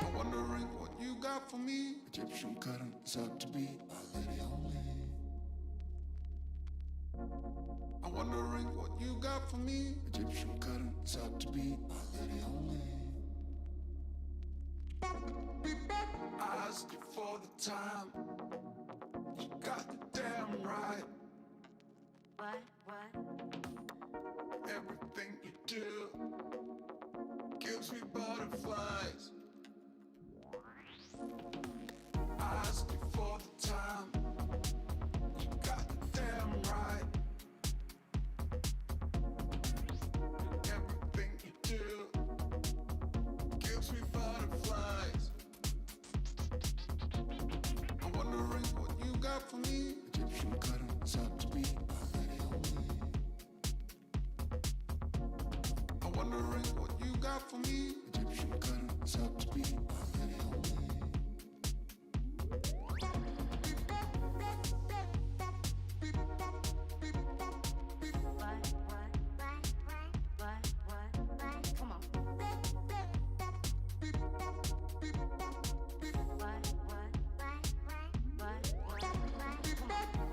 I'm wondering what you got for me. Egyptian cotton is out to be my lady only. I'm wondering what you got for me. Egyptian cotton is out to be my lady only. I asked you for the time. You got the damn right. What? Everything you do gives me butterflies. I asked you for the time. You got the damn right. Everything you do gives me butterflies. I'm wondering what you got for me. Egyptian cotton is out to be my lady only. I'm wondering what you got for me. Egyptian cotton is out to be my lady only. Come on.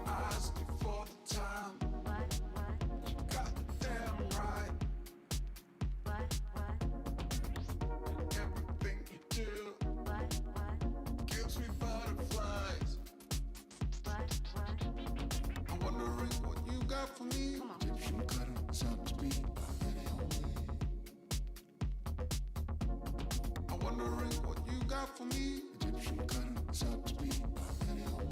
I asked you for the time. You got the damn right. Everything you do gives me butterflies. I'm wondering what you got for me. Egyptian cotton is out to be my lady only. I'm wondering what you got for me. Egyptian cotton is out to be my lady only.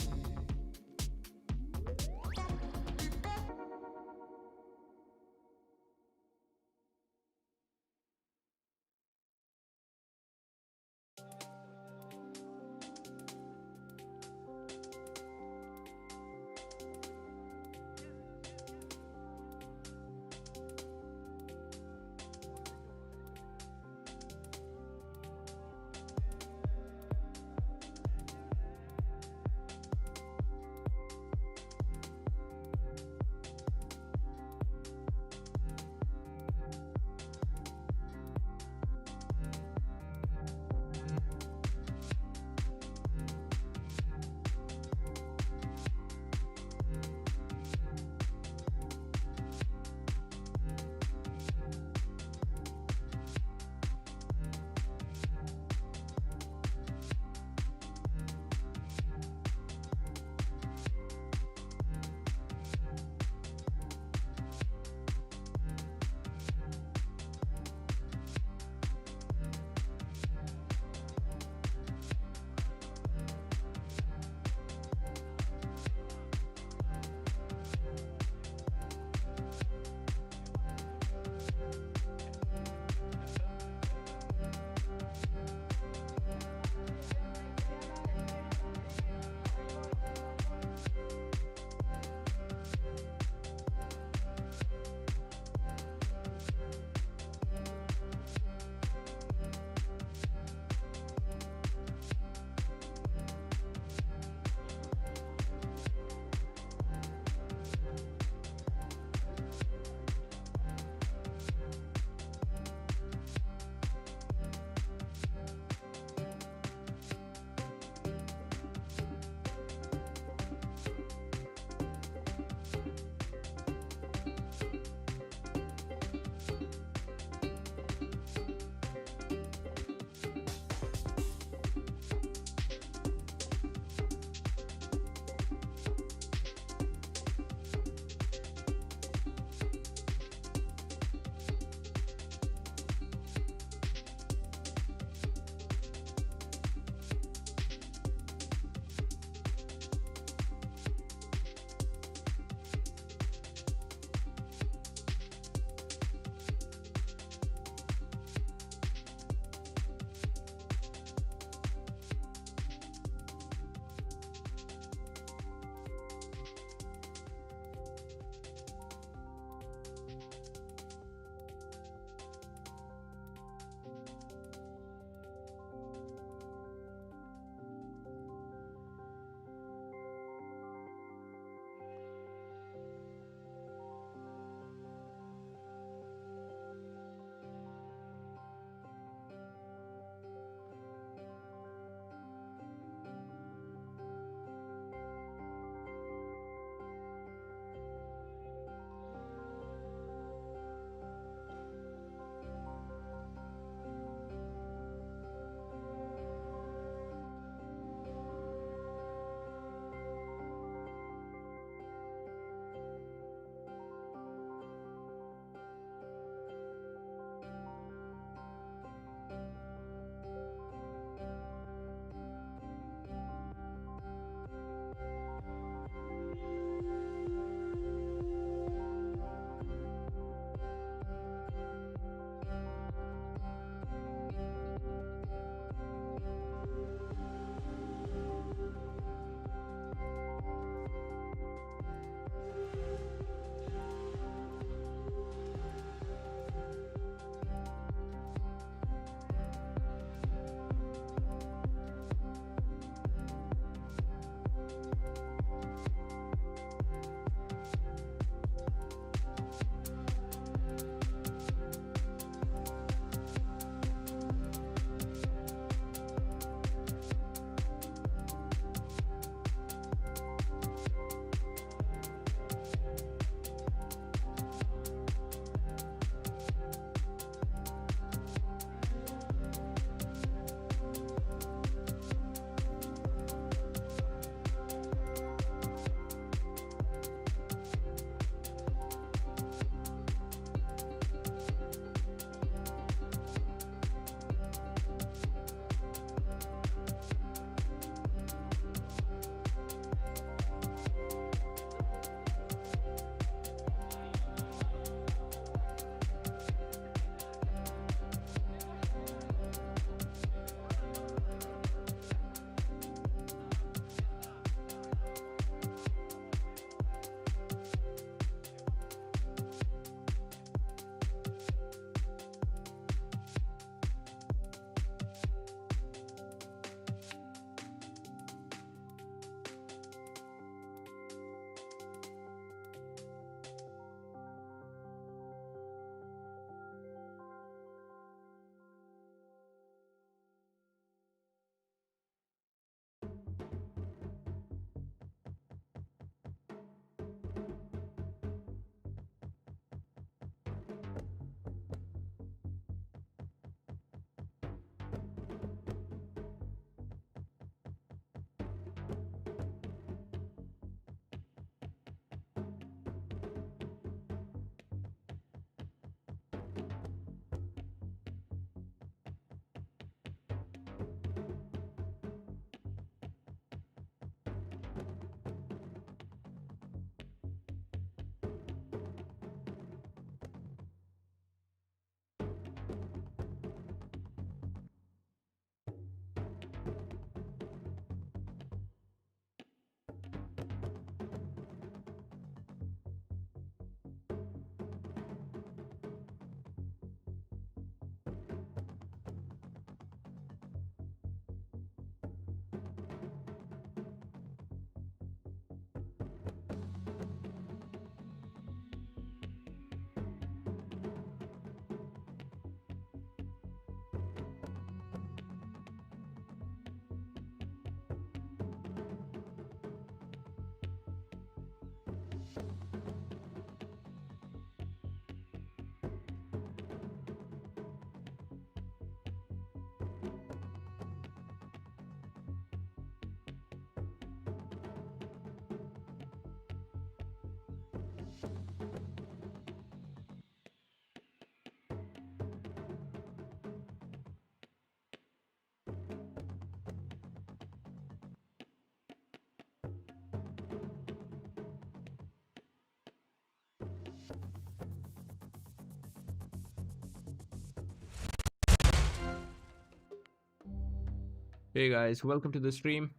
Hey guys, welcome to the stream.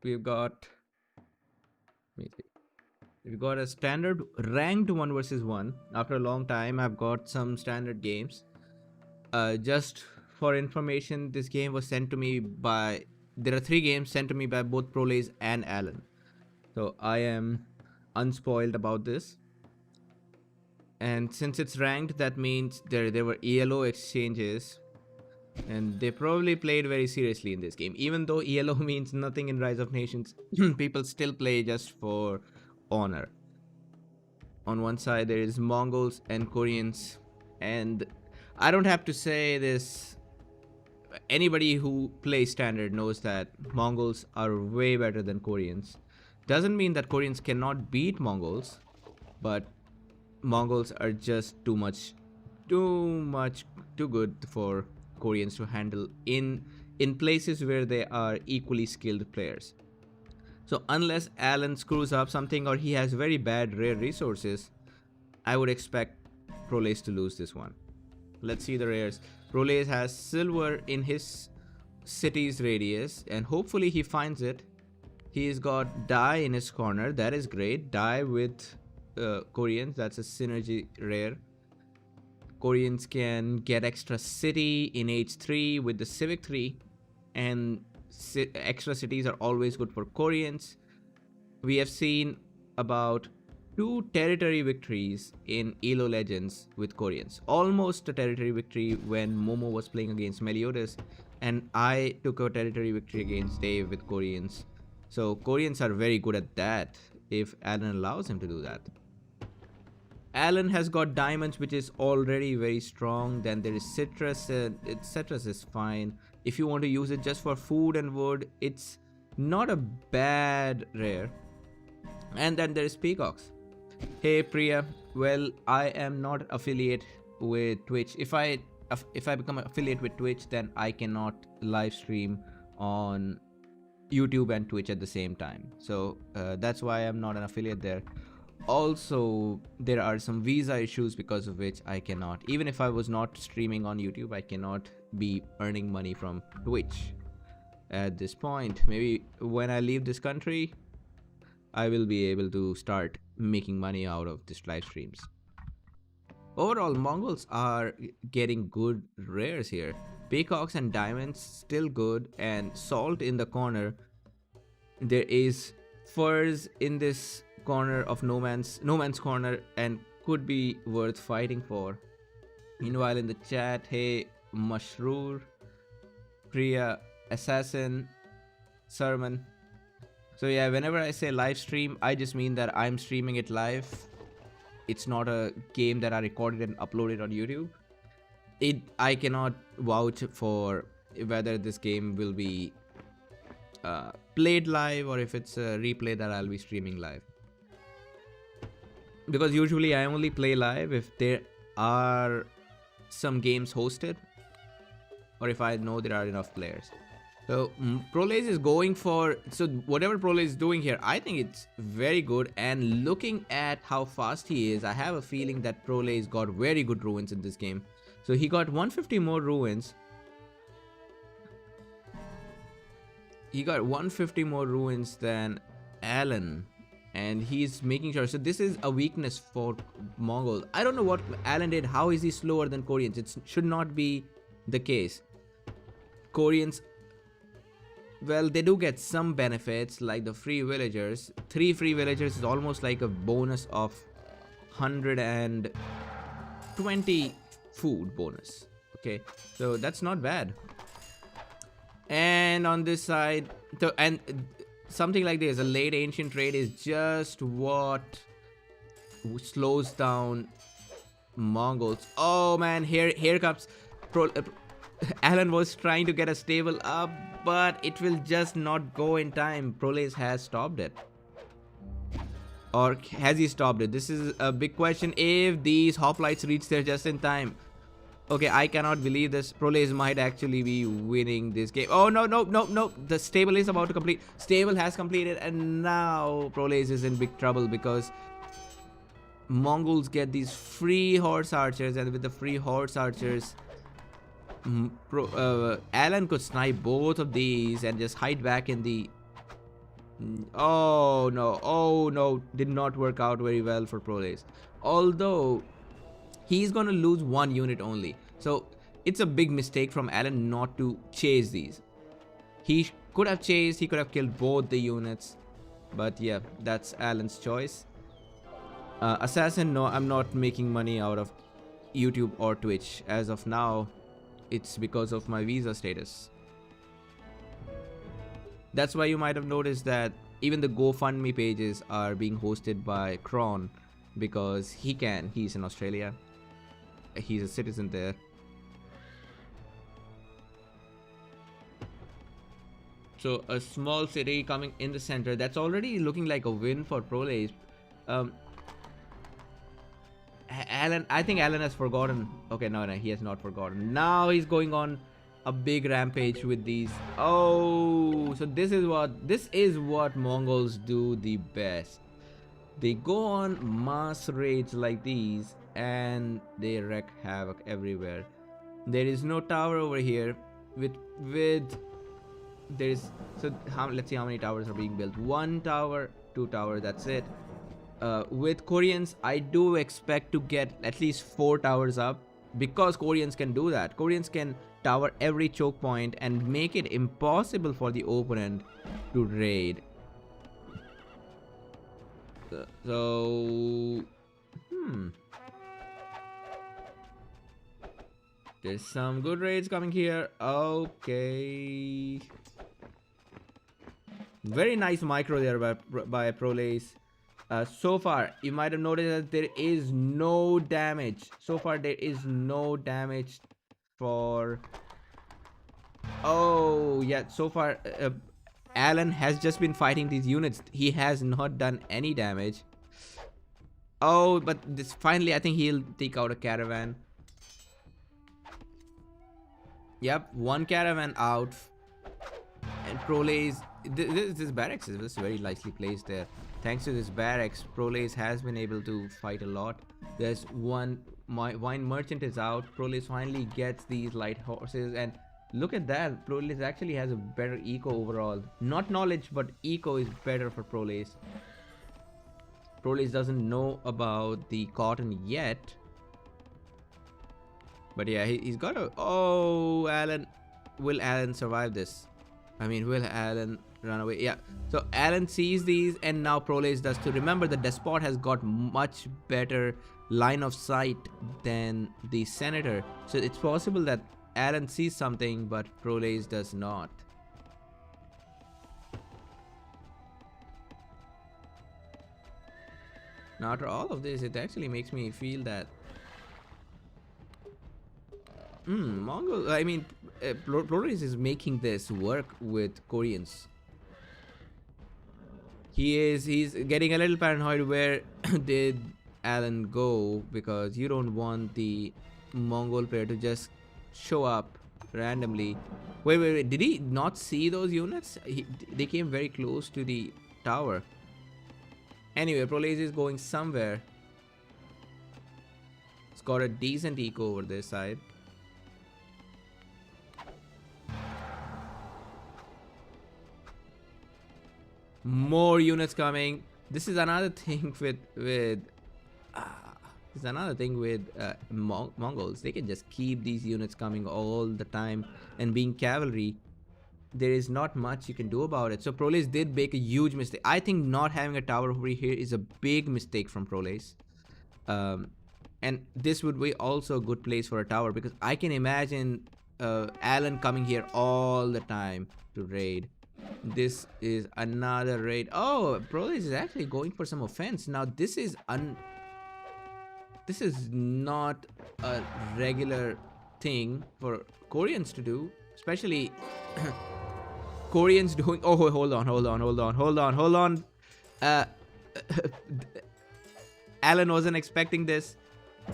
We've got let me see. We've got a standard ranked 1 versus 1. After a long time, I've got some standard games. Just for information, this game was sent to me by. There are 3 games sent to me by both Prolays and Alan. So I am unspoiled about this. And since it's ranked, that means there were ELO exchanges, and they probably played very seriously in this game. Even though ELO means nothing in Rise of Nations, people still play just for honor. On one side, there is Mongols and Koreans, and I don't have to say this. Anybody who plays standard knows that Mongols are way better than Koreans. Doesn't mean that Koreans cannot beat Mongols, but Mongols are just too good for Koreans to handle in places where they are equally skilled players. So unless Alan screws up something or he has very bad rare resources, I would expect Prolace to lose this one. Let's see the rares. Prolace has silver in his city's radius, and hopefully he finds it. He's got die in his corner. That is great. Die with Koreans. That's a synergy rare. Koreans can get extra city in H3 with the Civic 3, and extra cities are always good for Koreans. We have seen about 2 territory victories in ELO Legends with Koreans. Almost a territory victory when Momo was playing against Meliodas, and I took a territory victory against Dave with Koreans. So Koreans are very good at that if Alan allows him to do that. Alan has got diamonds, which is already very strong. Then there is citrus. Citrus is fine. If you want to use it just for food and wood, it's not a bad rare. And then there is peacocks. Hey Priya, well, I am not affiliate with Twitch. If I become an affiliate with Twitch, then I cannot live stream on YouTube and Twitch at the same time. So that's why I'm not an affiliate there. Also, there are some visa issues because of which I cannot. Even if I was not streaming on YouTube, I cannot be earning money from Twitch at this point. Maybe when I leave this country, I will be able to start making money out of these live streams. Overall, Mongols are getting good rares here. Peacocks and diamonds still good, and salt in the corner. There is furs in this corner of no man's corner, and could be worth fighting for. Meanwhile, in the chat, hey Mashroor, Priya, Assassin, Sermon. So yeah, whenever I say live stream, I just mean that I'm streaming it live. It's not a game that I recorded and uploaded on YouTube. I cannot vouch for whether this game will be played live or if it's a replay that I'll be streaming live. Because usually I only play live if there are some games hosted or if I know there are enough players. So Prolace is going for, so whatever Prolace is doing here, I think it's very good. And looking at how fast he is, I have a feeling that Prolace got very good ruins in this game. So he got 150 more ruins. He got 150 more ruins than Alan, and he's making sure. So this is a weakness for Mongol. I don't know what Alan did. How is he slower than Koreans? It should not be the case. Koreans, well, they do get some benefits like the free villagers. 3 free villagers is almost like a bonus of 120 food bonus. Okay, so that's not bad. And on this side, and something like this, a late ancient trade is just what slows down Mongols. Oh man, here comes Alan was trying to get a stable up, but it will just not go in time. Prolace has stopped it. Or has he stopped it? This is a big question. If these hoplites reach there just in time. Okay, I cannot believe this. Prolace might actually be winning this game. Oh, no. The stable is about to complete. Stable has completed, and now Prolace is in big trouble because Mongols get these free horse archers, and with the free horse archers, Alan could snipe both of these and just hide back in the. Oh no! Oh no! Did not work out very well for Prolace. Although he's gonna lose one unit only, so it's a big mistake from Alan not to chase these. He could have chased. He could have killed both the units, but yeah, that's Alan's choice. Assassin, no, I'm not making money out of YouTube or Twitch as of now. It's because of my visa status. That's why you might have noticed that even the GoFundMe pages are being hosted by Kron, because he's in Australia. He's a citizen there. So a small city coming in the center, that's already looking like a win for Prolace. Alan, I think Alan has forgotten. Okay, no, he has not forgotten. Now he's going on a big rampage with these. Oh, so this is what Mongols do the best. They go on mass raids like these and they wreak havoc everywhere. There is no tower over here. Let's see how many towers are being built. 1 tower, 2 tower. That's it. With Koreans, I do expect to get at least 4 towers up, because Koreans can do that. Koreans can tower every choke point and make it impossible for the opponent to raid. There's some good raids coming here. Okay. Very nice micro there by Prolace. So far, you might have noticed that there is no damage. So far, there is no damage for. Oh, yeah. So far, Alan has just been fighting these units. He has not done any damage. Oh, but this finally, I think he'll take out a caravan. Yep, 1 caravan out. And Prolace, this barracks is very nicely placed there. Thanks to this barracks, Prolace has been able to fight a lot. There's one wine merchant is out. Prolace finally gets these light horses, and look at that. Prolace actually has a better eco overall. Not knowledge, but eco is better for Prolace. Prolace doesn't know about the cotton yet. But yeah, he's got a... Oh, Alan. Will Alan survive this? I mean, will Alan run away? Yeah. So Alan sees these, and now Prolace does too. Remember, the Despot has got much better line of sight than the Senator. So it's possible that Alan sees something, but Prolace does not. Now, after all of this, it actually makes me feel that Mongol, I mean, Prolace is making this work with Koreans. He's getting a little paranoid. Where did Alan go? Because you don't want the Mongol player to just show up randomly. Wait. Did he not see those units? They came very close to the tower. Anyway, Prolace is going somewhere. It's got a decent eco over this side. More units coming. This is another thing with Mongols. They can just keep these units coming all the time, and being cavalry, there is not much you can do about it. So Prolace did make a huge mistake. I think not having a tower over here is a big mistake from Prolace. And this would be also a good place for a tower, because I can imagine Alan coming here all the time to raid. This is another raid. Oh, Prolace is actually going for some offense. Now this is not a regular thing for Koreans to do, especially Koreans doing. Oh, hold on. Alan wasn't expecting this.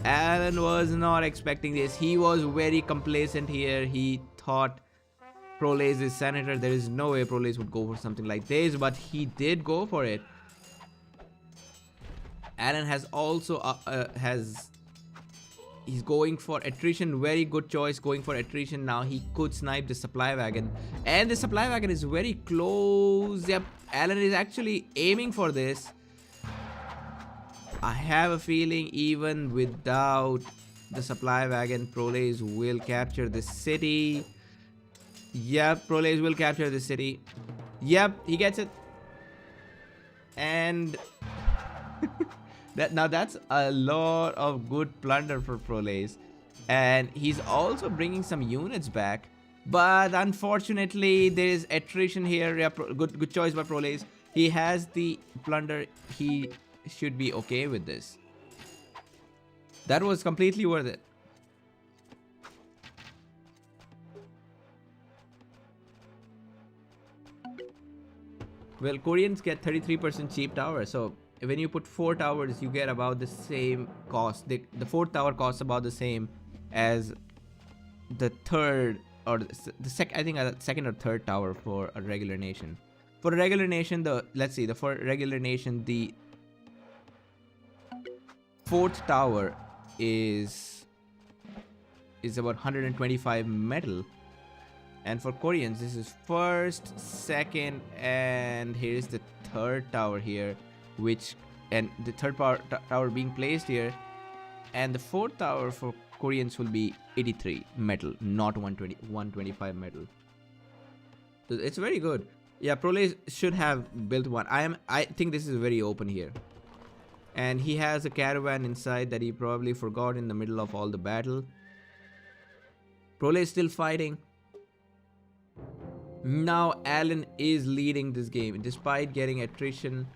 Alan was not expecting this. He was very complacent here. He thought Prolace is Senator. There is no way Prolace would go for something like this, but he did go for it. Alan has also He's going for attrition. Very good choice going for attrition. Now he could snipe the supply wagon. And the supply wagon is very close. Yep, Alan is actually aiming for this. I have a feeling even without the supply wagon, Prolays will capture the city. Yep, Prolays will capture the city. Yep, he gets it. And that's a lot of good plunder for Prolays. And he's also bringing some units back. But unfortunately, there is attrition here. Yeah, good choice by Prolays. He has the plunder. He should be okay with this. That was completely worth it. Well, Koreans get 33% cheap tower. So when you put 4 towers, you get about the same cost. The 4th tower costs about the same as the third or the second or third tower for a regular nation. For a regular nation, for a regular nation, the 4th tower is about 125 metal. And for Koreans, this is 1st, 2nd, and here's the 3rd tower here, and the 3rd tower being placed here, and the 4th tower for Koreans will be 83 metal, not 125 metal. So it's very good. Yeah, Prolay should have built one. I think this is very open here. And he has a caravan inside that he probably forgot in the middle of all the battle. Prolay is still fighting. Now Alan is leading this game despite getting attrition.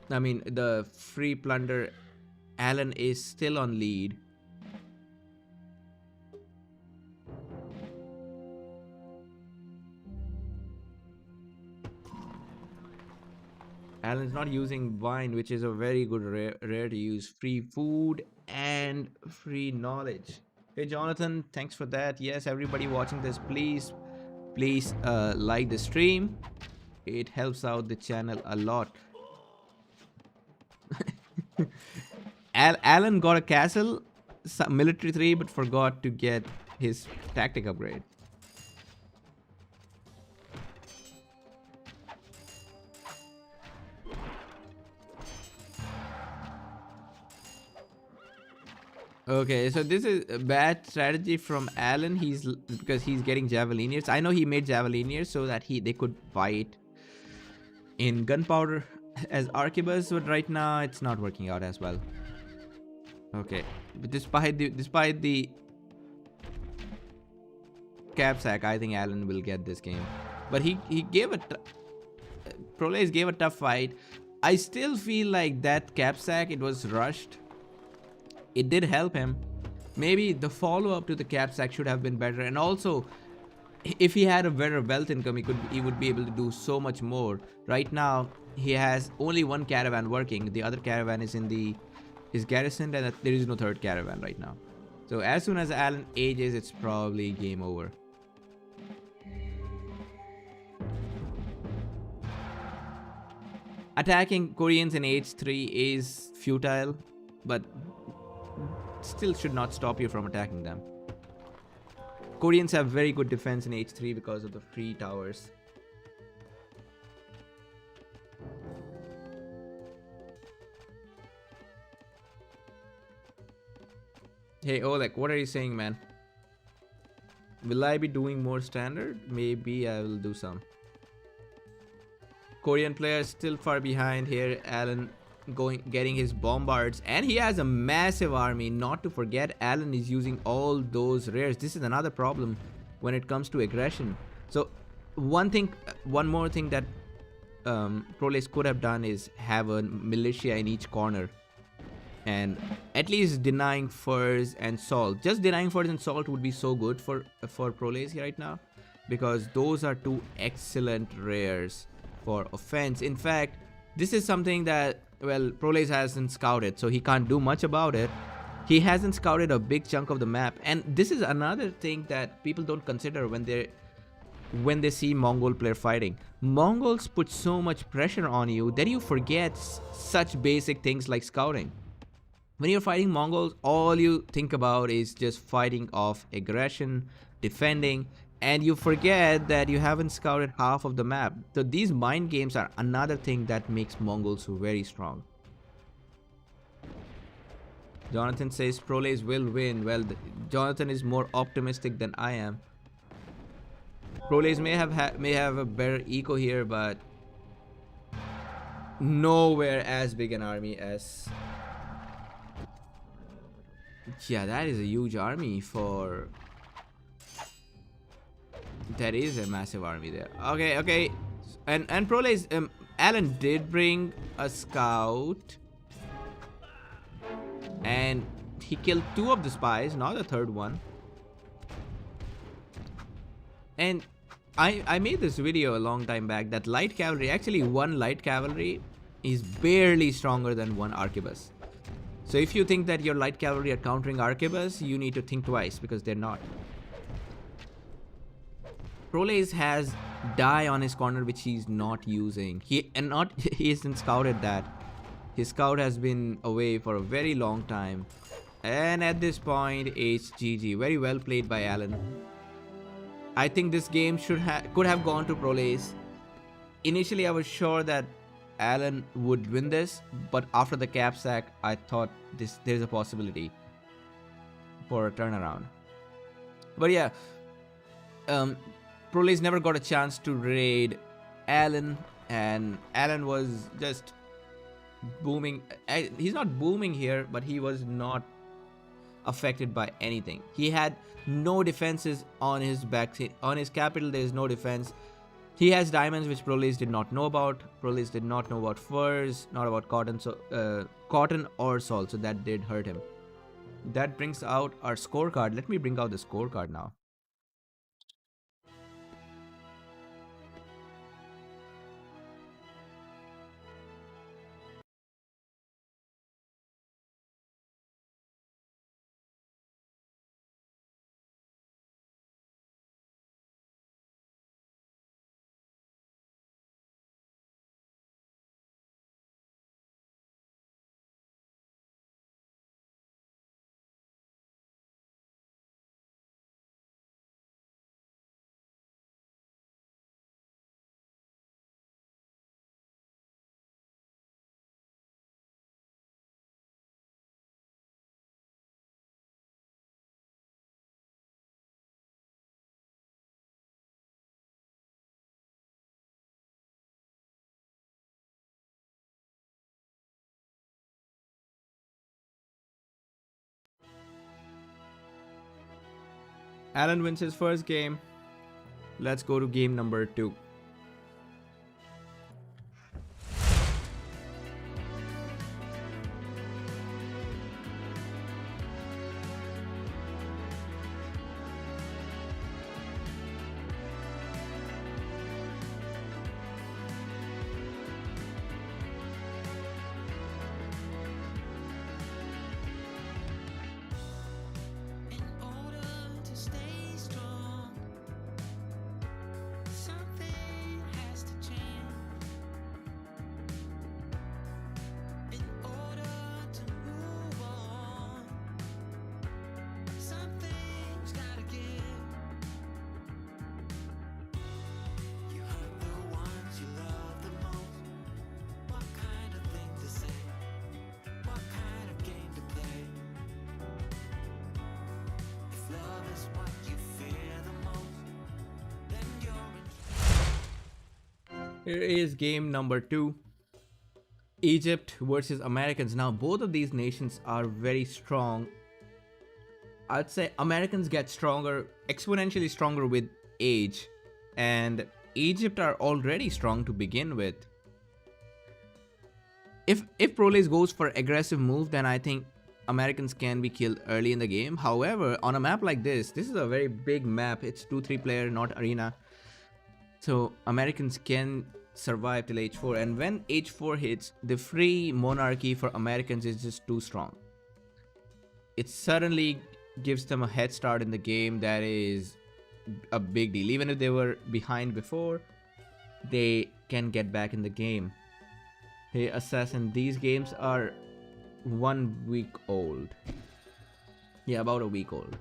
I mean, the free plunder. Alan is still on lead. Alan's not using wine, which is a very good rare to use. Free food and free knowledge. Hey Jonathan, thanks for that. Yes, everybody watching this, please like the stream. It helps out the channel a lot. Alan got a castle, military 3, but forgot to get his tactic upgrade. Okay, so this is a bad strategy from Alan. Because he's getting Javelineers. I know he made Javelineers so that they could fight in gunpowder as arquebus, but right now it's not working out as well. Okay, but despite the cap sack, I think Alan will get this game. But he gave Prolays gave a tough fight. I still feel like that cap sack, it was rushed. It did help him. Maybe the follow-up to the cap sack should have been better. And also, if he had a better wealth income, he would be able to do so much more. Right now, he has only one caravan working. The other caravan is is garrisoned, and there is no 3rd caravan right now. So as soon as Alan ages, it's probably game over. Attacking Koreans in age 3 is futile, but still should not stop you from attacking them. Koreans have very good defense in H3 because of the free towers. Hey Oleg, what are you saying, man? Will I be doing more standard? Maybe I will do some. Korean players still far behind here. Alan getting his bombards, and he has a massive army. Not to forget, Alan is using all those rares. This is another problem when it comes to aggression. So one more thing that Prolays could have done is have a militia in each corner and at least denying furs and salt. Just denying furs and salt would be so good for Prolays right now, because those are 2 excellent rares for offense. In fact, this is something that, well, Prolays hasn't scouted, so he can't do much about it. He hasn't scouted a big chunk of the map, and this is another thing that people don't consider when they see Mongol player fighting. Mongols put so much pressure on you that you forget such basic things like scouting. When you're fighting Mongols, all you think about is just fighting off aggression, defending, and you forget that you haven't scouted half of the map. So these mind games are another thing that makes Mongols very strong. Jonathan says Proles will win. Well, Jonathan is more optimistic than I am. Proles may have a better eco here, but nowhere as big an army as. Yeah, that is a huge army for. That is a massive army there. Okay, okay, and Proles, Alan did bring a scout, and he killed 2 of the spies, not the third one. And I made this video a long time back that light cavalry, actually one light cavalry is barely stronger than one arquebus. So if you think that your light cavalry are countering arquebus, you need to think twice because they're not. Proles has die on his corner which he's not using. He isn't scouted that. His scout has been away for a very long time. And at this point, it's GG. Very well played by Alan. I think this game could have gone to Proles. Initially, I was sure that Alan would win this, but after the cap sack, I thought there's a possibility for a turnaround. But yeah, Proles never got a chance to raid Alan, and Alan was just booming. He's not booming here, but he was not affected by anything. He had no defenses on his back. On his capital, there is no defense. He has diamonds, which Proles did not know about. Proles did not know about furs, not about cotton, so cotton or salt. So that did hurt him. That brings out our scorecard. Let me bring out the scorecard now. Alan wins his first game. Let's go to game number 2. In order to stay strong, something has to change. In order to move on, something's gotta give. You hurt the ones you love the most. What kind of thing to say? What kind of game to play? If love is what you fear the most, then you're in. Here is game number 2. Egypt versus Americans. Now, both of these nations are very strong. I'd say Americans get stronger, exponentially stronger with age, and Egypt are already strong to begin with. If Proles goes for aggressive move, then I think Americans can be killed early in the game. However, on a map like this is a very big map. It's 2-3 player, not arena. So Americans can survive till H4, and when H4 hits, the free monarchy for Americans is just too strong. It suddenly gives them a head start in the game that is a big deal. Even if they were behind before, they can get back in the game. Hey Assassin, these games are 1 week old. Yeah, about a week old.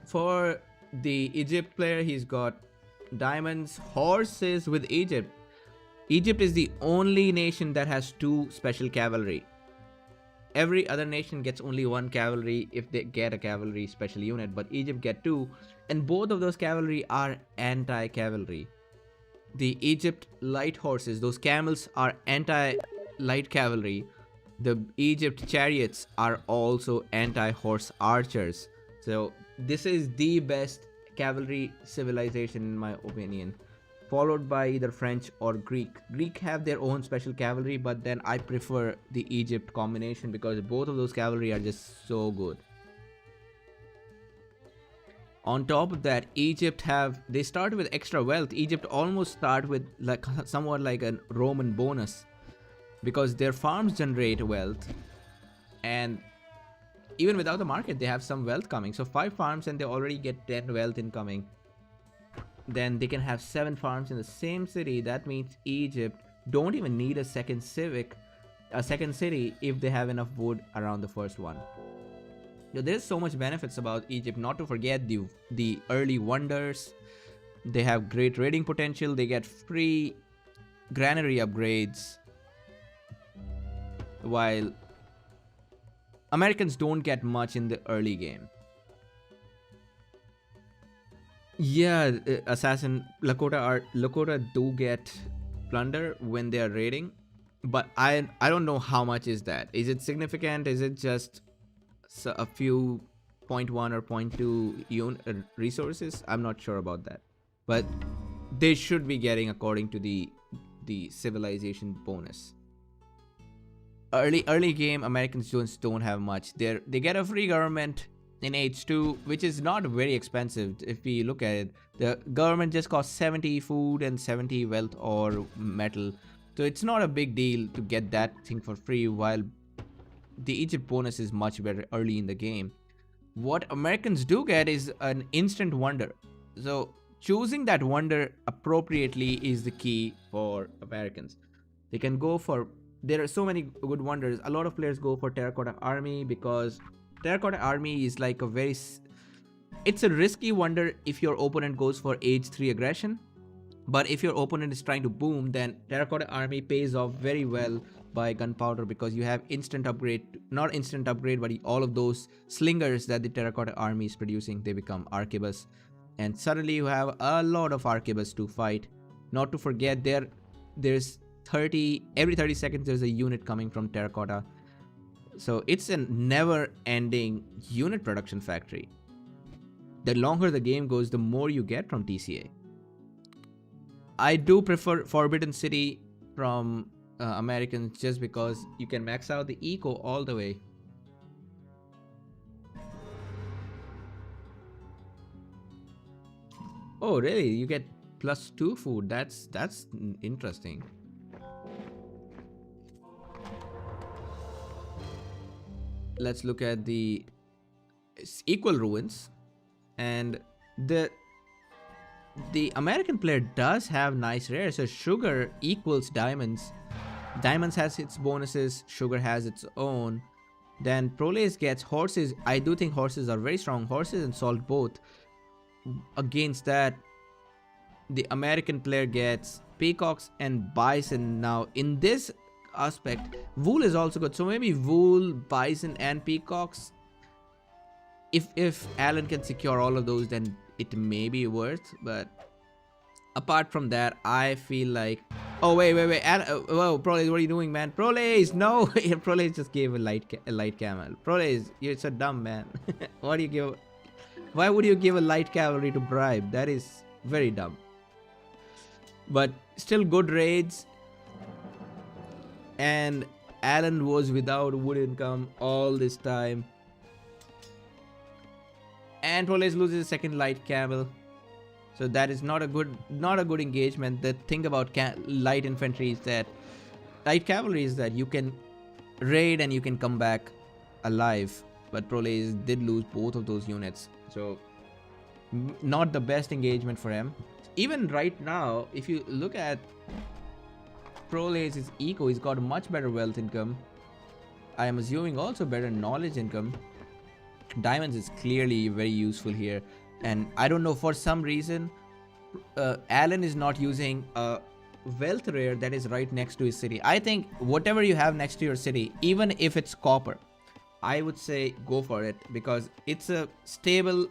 For the Egypt player, he's got diamonds, horses with Egypt. Egypt is the only nation that has 2 special cavalry. Every other nation gets only 1 cavalry if they get a cavalry special unit, but Egypt get 2, and both of those cavalry are anti-cavalry. The Egypt light horses, those camels, are anti-light cavalry. The Egypt chariots are also anti-horse archers. So this is the best cavalry civilization in my opinion, followed by either French or Greek. Greek have their own special cavalry, but then I prefer the Egypt combination because both of those cavalry are just so good. On top of that, they start with extra wealth. Egypt almost start with like somewhat like a Roman bonus because their farms generate wealth, and even without the market they have some wealth coming. So 5 farms and they already get 10 wealth incoming. Then they can have 7 farms in the same city. That means Egypt don't even need a second city if they have enough wood around the first one. There's so much benefits about Egypt. Not to forget the early wonders. They have great raiding potential. They get free granary upgrades, while Americans don't get much in the early game. Yeah, Assassin Lakota do get plunder when they are raiding, but I don't know how much is that. Is it significant? Is it just a few 0.1 or 0.2 resources? I'm not sure about that, but they should be getting according to the civilization bonus. Early game, Americans just don't have much. They get a free government in H2, which is not very expensive. If we look at it, the government just costs 70 food and 70 wealth or metal, so it's not a big deal to get that thing for free, while the Egypt bonus is much better early in the game. What Americans do get is an instant wonder, so choosing that wonder appropriately is the key for Americans. They can go for, there are so many good wonders. A lot of players go for Terracotta Army because Terracotta Army is like it's a risky wonder if your opponent goes for age 3 aggression, but if your opponent is trying to boom, then Terracotta Army pays off very well by gunpowder because you have instant upgrade, not instant upgrade, but all of those slingers that the Terracotta Army is producing, they become arquebus, and suddenly you have a lot of arquebus to fight. Not to forget, there's every 30 seconds there's a unit coming from Terracotta. So it's a never-ending unit production factory. The longer the game goes, the more you get from TCA. I do prefer Forbidden City from Americans just because you can max out the eco all the way. Oh, really? You get +2 food. That's interesting. Let's look at the equal ruins, and the American player does have nice rares. So sugar equals diamonds. Diamonds has its bonuses, sugar has its own. Then Prolase gets horses. I do think horses are very strong. Horses and salt both. Against that, the American player gets peacocks and bison. Now in this aspect, wool is also good, so maybe wool, bison and peacocks. If Alan can secure all of those, then it may be worth. But apart from that, I feel like, oh wait, whoa, Prolase, what are you doing, man? Prolase, no. Prolase just gave a light camel. Prolase, you're so dumb, man. Why would you give a light cavalry to bribe? That is very dumb. But still good raids. And Alan was without wood income all this time. And Prolase loses a second light camel. So that is not a good engagement. The thing about light infantry is that light cavalry is that you can raid and you can come back alive. But Prolase did lose both of those units. So not the best engagement for him. Even right now, if you look at Prolase's eco, he's got much better wealth income. I am assuming also better knowledge income. Diamonds is clearly very useful here, and I don't know, for some reason Alan is not using a wealth rare that is right next to his city. I think whatever you have next to your city, even if it's copper, I would say go for it, because it's a stable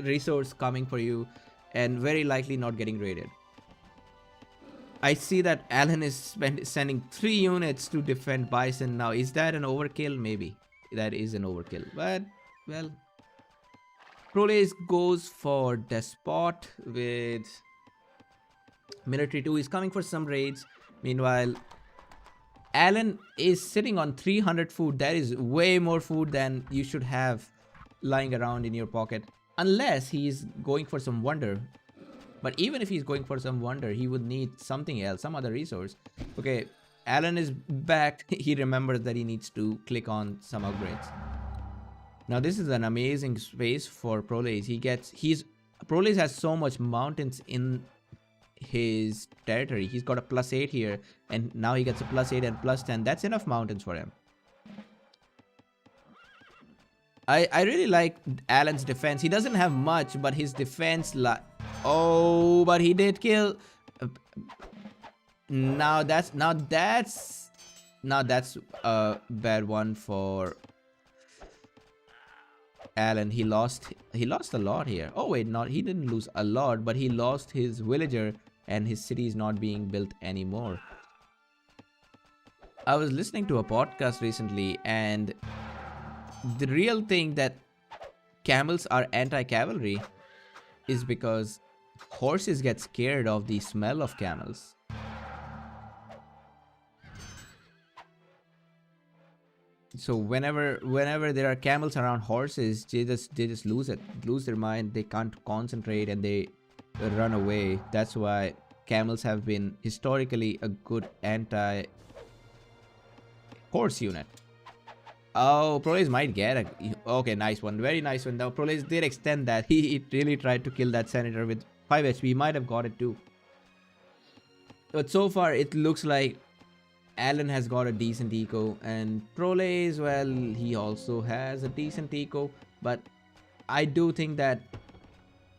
resource coming for you and very likely not getting raided. I see that Alan is sending 3 units to defend Bison now. Is that an overkill? Maybe. That is an overkill. But, well, Proles goes for Despot with Military 2. He's coming for some raids. Meanwhile, Alan is sitting on 300 food. That is way more food than you should have lying around in your pocket. Unless he's going for some wonder. But even if he's going for some wonder, he would need something else, some other resource. Okay, Alan is back. He remembers that he needs to click on some upgrades. Now this is an amazing space for Proles. Proles has so much mountains in his territory. He's got a +8 here, and now he gets a +8 and +10. That's enough mountains for him. I really like Alan's defense. He doesn't have much, but his defense oh, but he did kill. Now that's a bad one for Alan. He lost a lot here. Oh wait, he didn't lose a lot, but he lost his villager and his city is not being built anymore. I was listening to a podcast recently, and the real thing that camels are anti-cavalry is because horses get scared of the smell of camels. So whenever there are camels around horses, they just lose their mind. They can't concentrate and they run away. That's why camels have been historically a good anti-horse unit. Oh, Proles might get a... Okay, nice one. Very nice one. Now, Proles did extend that. He really tried to kill that senator with 5 HP. He might have got it too. But so far, it looks like Alan has got a decent eco. And Proles, well, he also has a decent eco. But I do think that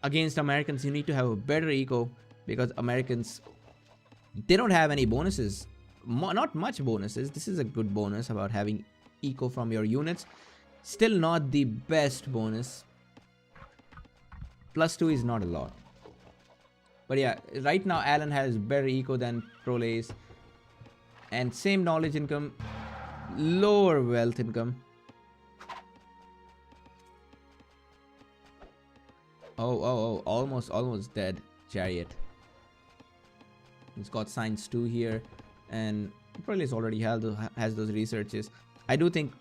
against Americans, you need to have a better eco. Because Americans, they don't have any bonuses. Not much bonuses. This is a good bonus about having eco from your units. Still not the best bonus. +2 is not a lot. But yeah, right now Alan has better eco than Proles. And same knowledge income, lower wealth income. Oh, almost dead chariot. It's got science 2 here, and Proles already has those researches. I do think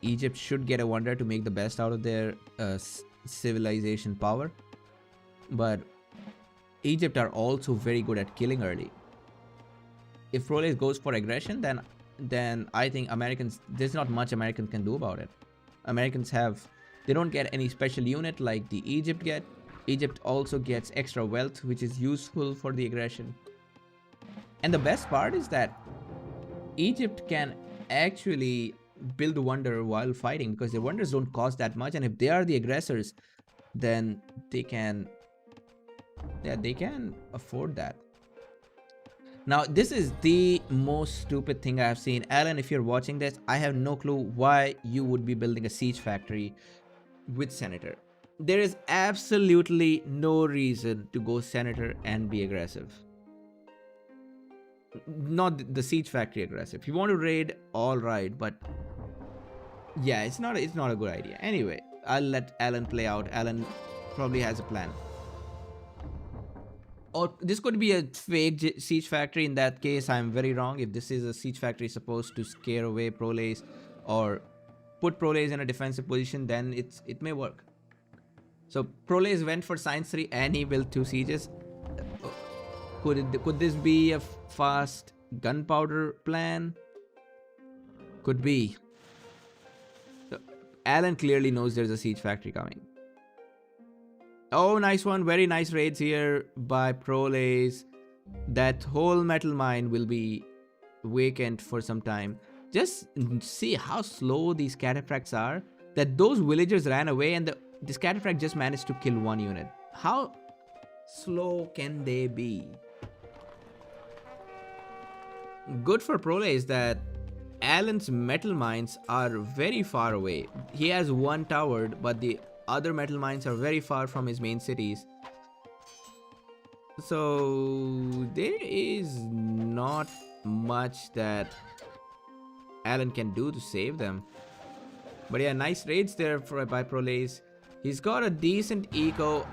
Egypt should get a wonder to make the best out of their civilization power. But Egypt are also very good at killing early. If Proles goes for aggression, then I think there's not much Americans can do about it. They don't get any special unit like the Egypt get. Egypt also gets extra wealth, which is useful for the aggression. And the best part is that Egypt can actually build a wonder while fighting, because the wonders don't cost that much, and if they are the aggressors, then they can afford that. Now this is the most stupid thing I have seen. Alan, if you're watching this, I have no clue why you would be building a siege factory with Senator. There is absolutely no reason to go Senator and be aggressive. Not the siege factory aggressive. If you want to raid, all right, but yeah, it's not a good idea. Anyway, I'll let Alan play out. Alan probably has a plan. Or this could be a fake siege factory. In that case, I'm very wrong. If this is a siege factory supposed to scare away Proles or put Proles in a defensive position, then it may work. So Proles went for science 3 and he built 2 sieges. Could this be a fast gunpowder plan? Could be. So Alan clearly knows there's a siege factory coming. Oh, nice one. Very nice raids here by Proles. That whole metal mine will be vacant for some time. Just see how slow these cataphracts are. That those villagers ran away and this cataphract just managed to kill one unit. How slow can they be? Good for Prole is that Alan's metal mines are very far away. He has one tower, but the other metal mines are very far from his main cities. So there is not much that Alan can do to save them. But yeah, nice raids there by Prolace. He's got a decent eco.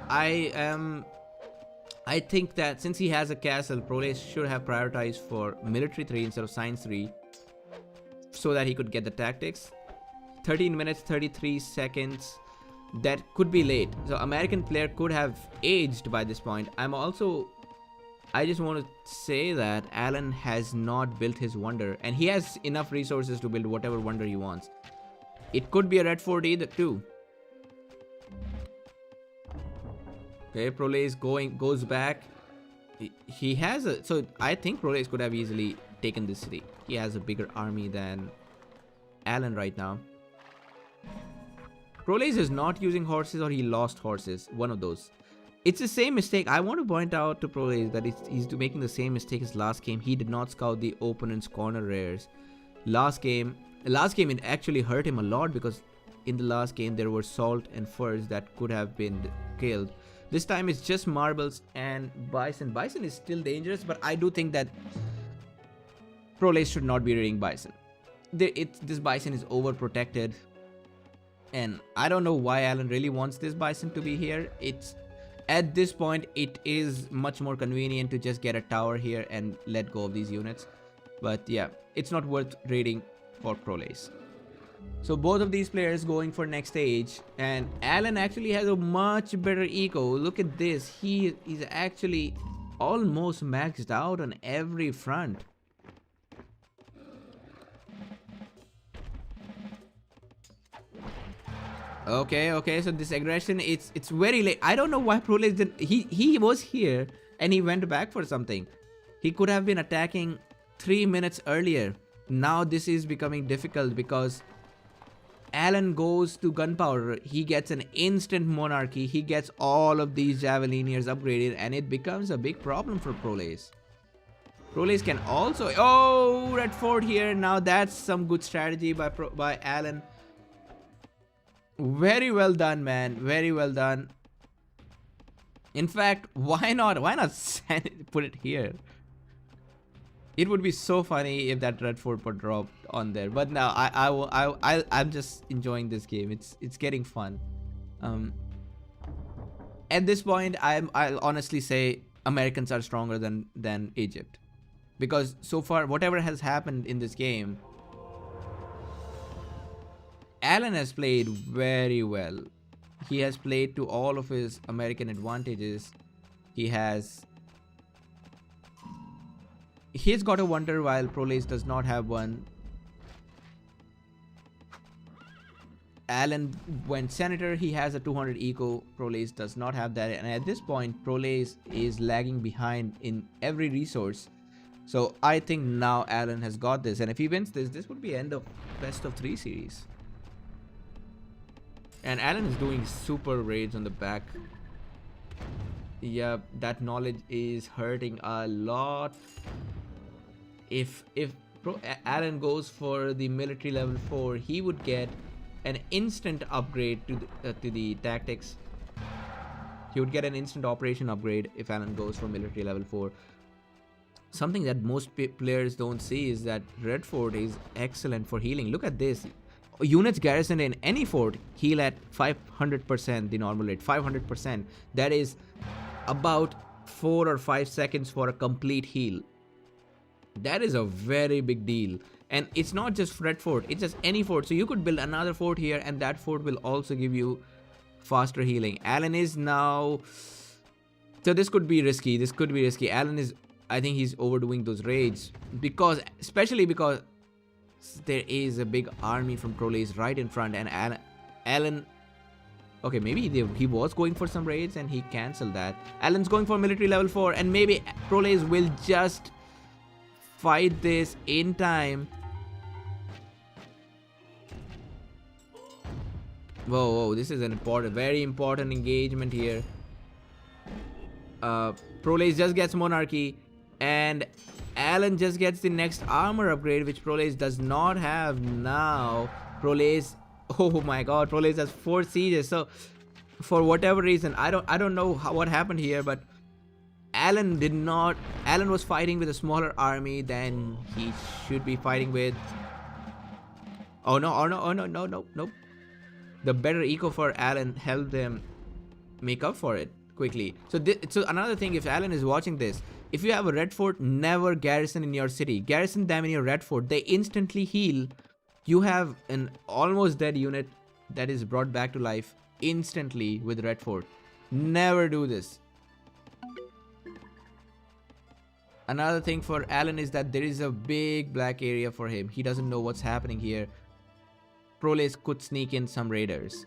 I think that since he has a castle, Prolace should have prioritized for military 3 instead of science 3, so that he could get the tactics. 13 minutes 33 seconds. That could be late. So American player could have aged by this point. I just want to say that Alan has not built his wonder, and he has enough resources to build whatever wonder he wants. It could be a red fort either too. Okay, Prolace goes back. He has a, so I think Prolace could have easily taken this city. He has a bigger army than Alan right now. Prolace is not using horses, or he lost horses. One of those. It's the same mistake. I want to point out to Prolace that he's making the same mistake as last game. He did not scout the opponent's corner rares. Last game it actually hurt him a lot, because in the last game there were salt and furs that could have been killed. This time it's just marbles and bison. Bison is still dangerous, but I do think that Prolace should not be raiding bison. This bison is overprotected, and I don't know why Alan really wants this bison to be here. At this point, it is much more convenient to just get a tower here and let go of these units. But yeah, it's not worth raiding for Prolace. So both of these players going for next stage, and Alan actually has a much better eco. Look at this. He is actually almost maxed out on every front. Okay, so this aggression, it's very late. I don't know why Prolace didn't. He was here and he went back for something. He could have been attacking 3 minutes earlier. Now this is becoming difficult because Alan goes to gunpowder. He gets an instant monarchy. He gets all of these javelineers upgraded, and it becomes a big problem for Prolace. Prolace can also, oh, red fort here. Now that's some good strategy by Alan. Very well done, man. Very well done. In fact, why not put it here? It would be so funny if that red fort were dropped on there. But now I'm just enjoying this game. It's getting fun. At this point, I'll honestly say Americans are stronger than Egypt, because so far whatever has happened in this game, Alan has played very well. He has played to all of his American advantages. He's got a wonder while Prolace does not have one. Alan went senator. He has a 200 eco. Prolace does not have that, and at this point Prolace is lagging behind in every resource. So I think now Alan has got this, and if he wins this would be end of best of 3 series. And Alan is doing super raids on the back. Yeah, that knowledge is hurting a lot. If Alan goes for the military level 4, he would get an instant upgrade to the tactics. He would get an instant operation upgrade if Alan goes for military level 4. Something that most players don't see is that red fort is excellent for healing. Look at this. Units garrisoned in any fort heal at 500%, the normal rate, 500%. That is about 4 or 5 seconds for a complete heal. That is a very big deal. And it's not just red fort, it's just any fort. So you could build another fort here, and that fort will also give you faster healing. Alan is now, so this could be risky. Alan is, I think he's overdoing those raids, especially because there is a big army from Prolace right in front, and Alan, okay, maybe he was going for some raids and he cancelled that. Alan's going for military level 4, and maybe Prolace will just fight this in time. Whoa, whoa, this is an important, very important engagement here. Prolace just gets Monarchy, and Alan just gets the next armor upgrade, which Prolace does not have now. Prolace, oh my god, Prolace has 4 sieges. So, for whatever reason, I don't know what happened here, but Alan did not. Alan was fighting with a smaller army than he should be fighting with. Oh no! Oh no! Oh no! No! No! No! The better eco for Alan helped them make up for it quickly. So, so another thing, if Alan is watching this, if you have a red fort, never garrison in your city. Garrison them in your red fort. They instantly heal. You have an almost dead unit that is brought back to life instantly with red fort. Never do this. Another thing for Alan is that there is a big black area for him. He doesn't know what's happening here. Prolace could sneak in some raiders.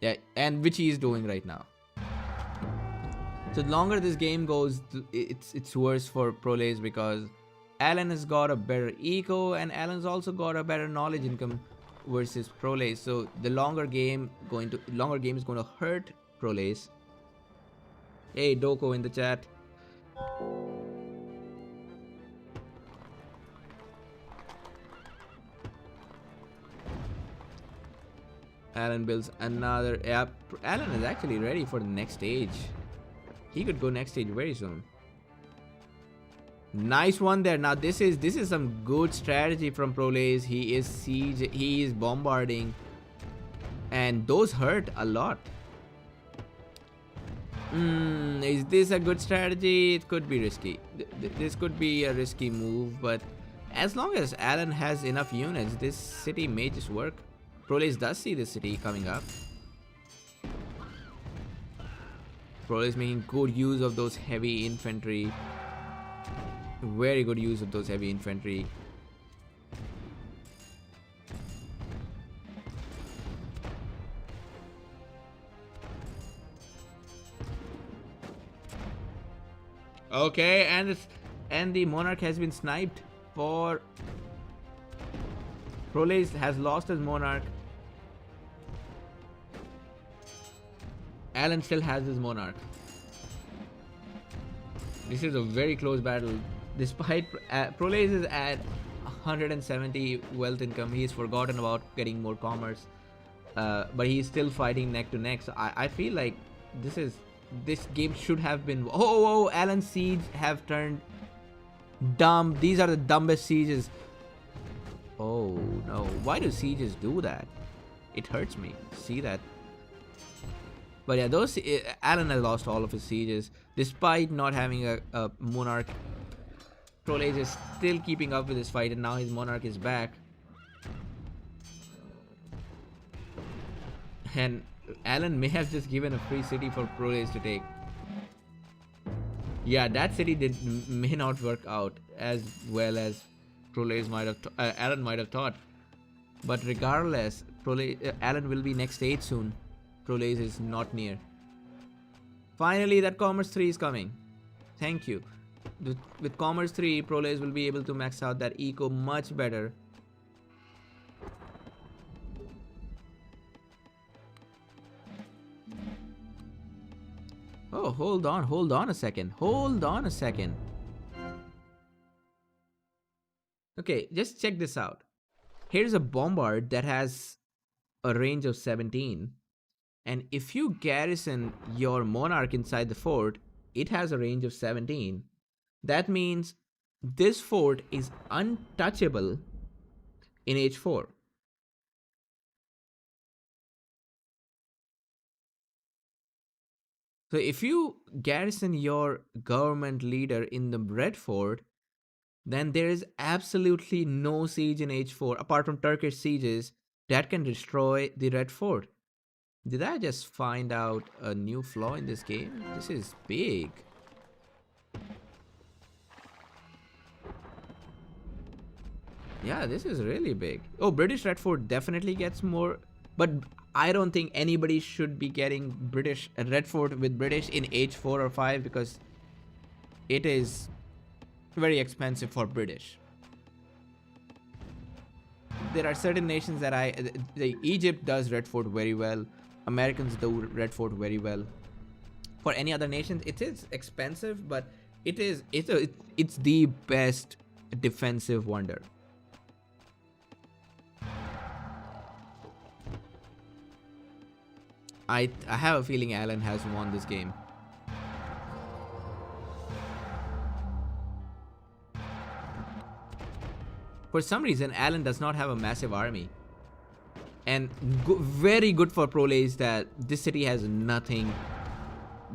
Yeah, and which he is doing right now. So the longer this game goes, it's worse for Prolace because Alan has got a better eco and Alan's also got a better knowledge income versus Prolace. So the longer game is going to hurt Prolace. Hey Doko in the chat. Alan builds another. Yeah, Alan is actually ready for the next stage. He could go next stage very soon. Nice one there. Now this is some good strategy from Prolace. He is siege. He is bombarding, and those hurt a lot. Is this a good strategy? It could be risky. This could be a risky move, but as long as Alan has enough units, this city may just work. Prolace does see this city coming up. Prolace making good use of those heavy infantry. Very good use of those heavy infantry. Okay, and the monarch has been sniped for. Prolace has lost his monarch. Alan still has his monarch. This is a very close battle. Despite Prolace is at 170 wealth income, he's forgotten about getting more commerce. But he's still fighting neck to neck. So I feel like this game should have been. Oh, Alan's siege have turned dumb. These are the dumbest sieges. Oh no! Why do sieges do that? It hurts me. See that? But yeah, Alan has lost all of his sieges despite not having a monarch. Prolace is still keeping up with his fight, and now his monarch is back. And Alan may have just given a free city for Prolace to take. Yeah, that city may not work out as well as Prolace might have. Alan might have thought. But regardless, Alan will be next stage soon. Prolace is not near. Finally, that Commerce 3 is coming. Thank you. With Commerce 3, Prolace will be able to max out that eco much better. Oh, hold on a second. Hold on a second. Okay, just check this out. Here's a bombard that has a range of 17. And if you garrison your monarch inside the fort, it has a range of 17. That means this fort is untouchable in H4. So if you garrison your government leader in the red fort, then there is absolutely no siege in H4 apart from Turkish sieges that can destroy the red fort. Did I just find out a new flaw in this game? This is big. Yeah, this is really big. Oh, British red fort definitely gets more, but I don't think anybody should be getting British red fort with British in H4 or 5 because it is very expensive for British. there are certain nations that Egypt does Red Fort very well. Americans do Red Fort very well. For any other nation, it is expensive, but it's the best defensive wonder. I have a feeling Alan has won this game. For some reason, Alan does not have a massive army. And very good for Prolé that this city has nothing.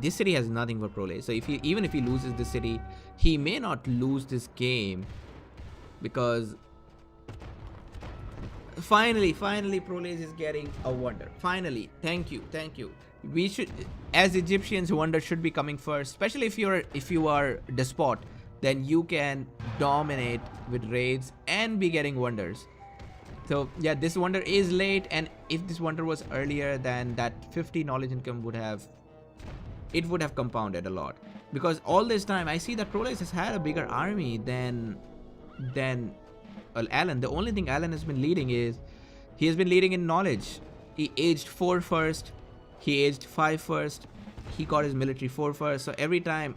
This city has nothing for Prolé. So even if he loses this city, he may not lose this game. Because finally Prolé is getting a wonder. Finally, thank you. We should, as Egyptians, wonder should be coming first. Especially if you are despot, then you can dominate with raids and be getting wonders. So yeah, this wonder is late, and if this wonder was earlier, then that 50 knowledge income would have compounded a lot. Because all this time I see that Prolé has had a bigger army than Alan. The only thing Alan has been leading is he has been leading in knowledge. He aged 4 first, he aged 5 first, he got his military 4 first. So every time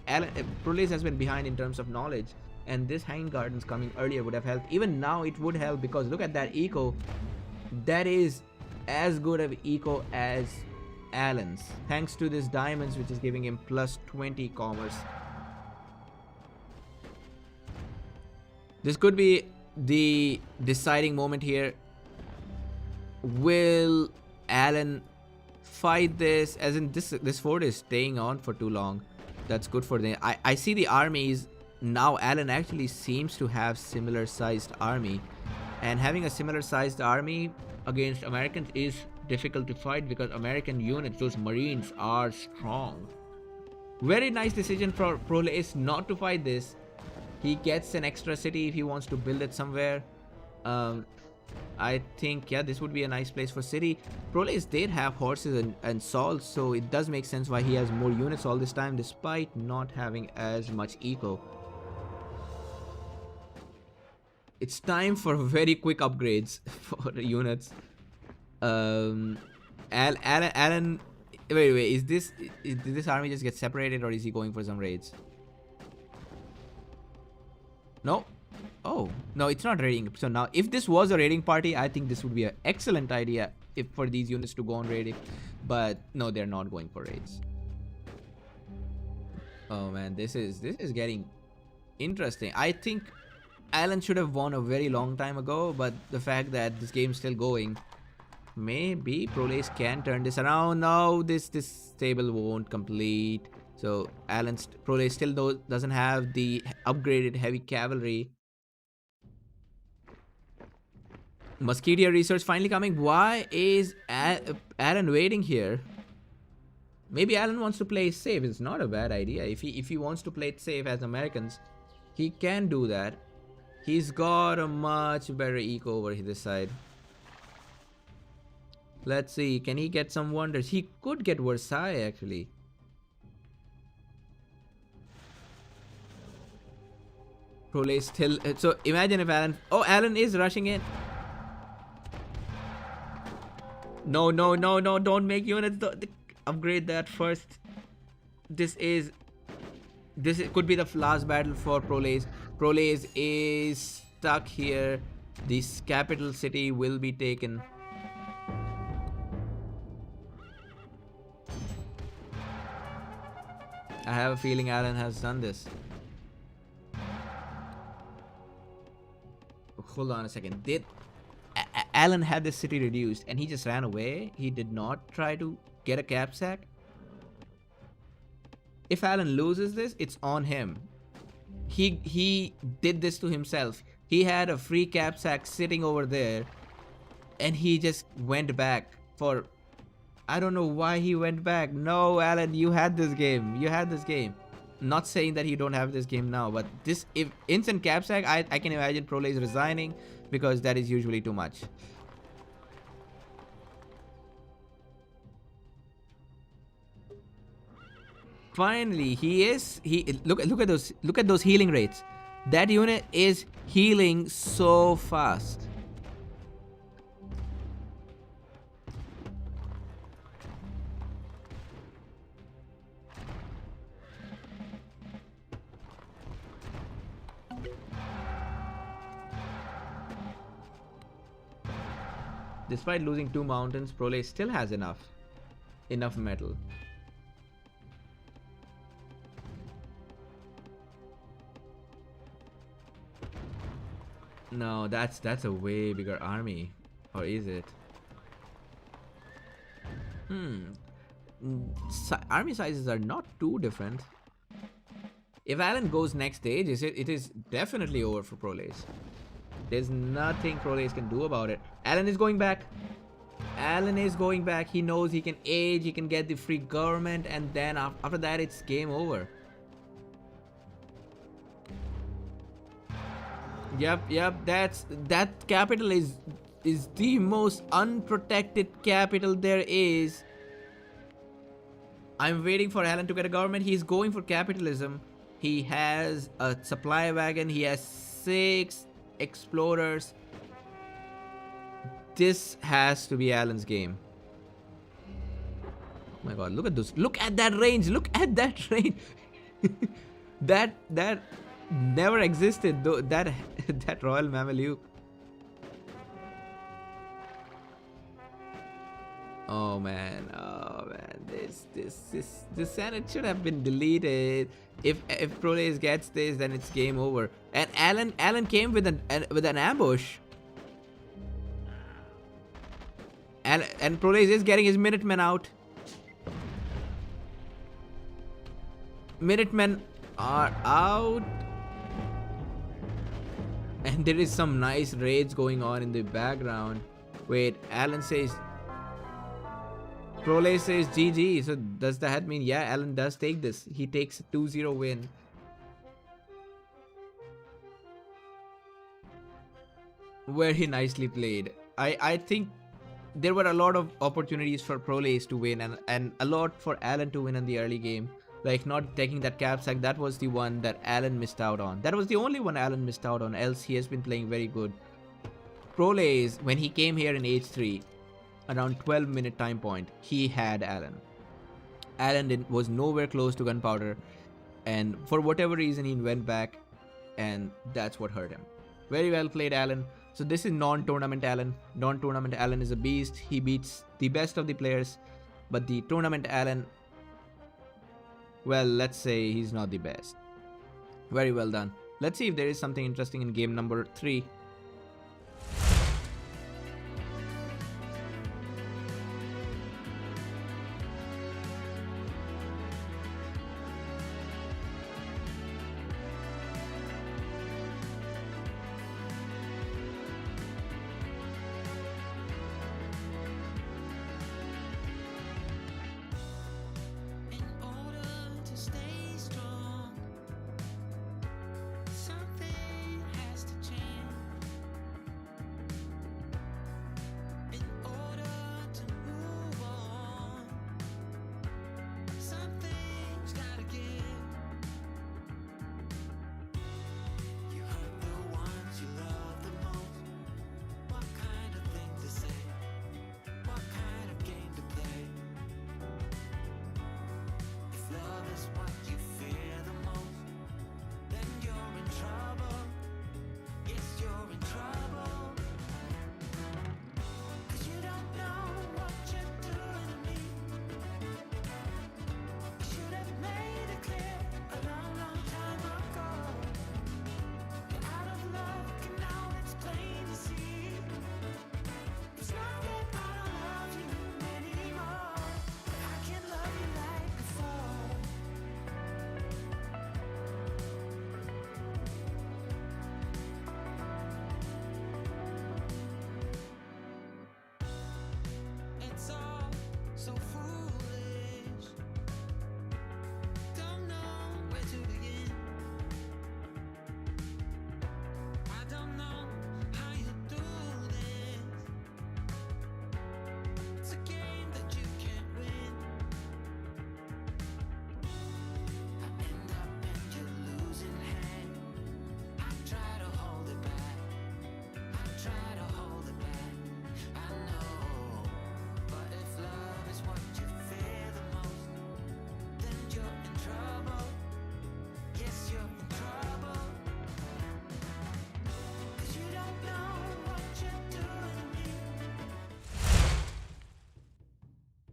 Prolé has been behind in terms of knowledge, and this Hanging Gardens coming earlier would have helped. Even now it would help, because look at that eco. That is as good of eco as Alan's, thanks to this diamonds, which is giving him plus 20 commerce. This could be the deciding moment here. Will Alan fight this? As in, this fort is staying on for too long. That's good for them. I see the armies now. Alan actually seems to have similar sized army, and having a similar sized army against Americans is difficult to fight, because American units, those Marines, are strong. Very nice decision for Prolé not to fight this. He gets an extra city if he wants to build it somewhere. I think, yeah, this would be a nice place for city. Prolé did have horses and salt, so it does make sense why he has more units all this time, despite not having as much eco. It's time for very quick upgrades for the units. Alan, wait, did this army just get separated, or is he going for some raids? No. Oh no, it's not raiding. So now, if this was a raiding party, I think this would be an excellent idea for these units to go on raiding. But no, they're not going for raids. Oh man, this is getting interesting. I think Alan should have won a very long time ago, but the fact that this game's still going, maybe Prolé can turn this around. No, this table won't complete. So Prolé still doesn't have the upgraded heavy cavalry. Musketeer research finally coming. Why is Alan waiting here? Maybe Alan wants to play safe. It's not a bad idea. If he wants to play it safe as Americans, he can do that. He's got a much better eco over this side. Let's see, can he get some wonders? He could get Versailles actually. Prolé still. So imagine if Alan. Oh, Alan is rushing in. No, don't make units. Upgrade that first. This could be the last battle for Prolé. Prolé is stuck here. This capital city will be taken. I have a feeling Alan has done this. Hold on a second. Did Alan had this city reduced and he just ran away? He did not try to get a cap sack? If Alan loses this, it's on him. He did this to himself. He had a free cap sack sitting over there, and he just went back for... I don't know why he went back. No, Alan, you had this game. You had this game. Not saying that you don't have this game now, but this, if instant cap sack, I can imagine Prolé is resigning, because that is usually too much. Finally, look at those healing rates. That unit is healing so fast. Despite losing 2 mountains, Prolay still has enough metal. No, that's a way bigger army. Or is it? Hmm. Army sizes are not too different. If Alan goes next stage, it is definitely over for Prolays. There's nothing Prolays can do about it. Alan is going back. Alan is going back. He knows he can age, he can get the free government, and then after that, it's game over. Yep. That capital is the most unprotected capital there is. I'm waiting for Alan to get a government. He's going for capitalism. He has a supply wagon. He has 6 explorers. This has to be Alan's game. Oh my god, look at this. Look at that range. Look at that range. that never existed though. That Royal Mameluke. Oh man, this Senate should have been deleted. If Prolays gets this, then it's game over. And Alan came with an ambush. And Prolays is getting his Minutemen out. Minutemen are out. And there is some nice raids going on in the background. Wait, Alan says... Prolay says GG. So does that mean, yeah, Alan does take this. He takes a 2-0 win. Very nicely played. I think there were a lot of opportunities for Prolays to win and a lot for Alan to win in the early game. Like not taking that cap sack, that was the one that Alan missed out on. That was the only one Alan missed out on, else he has been playing very good. Prolays, when he came here in H3, around 12-minute time point, he had Alan. Alan was nowhere close to gunpowder, and for whatever reason he went back, and that's what hurt him. Very well played, Alan. So this is non-tournament Alan. Non-tournament Alan is a beast. He beats the best of the players, but the tournament Alan, well, let's say he's not the best. Very well done. Let's see if there is something interesting in game number 3. In order to stay strong, something has to change.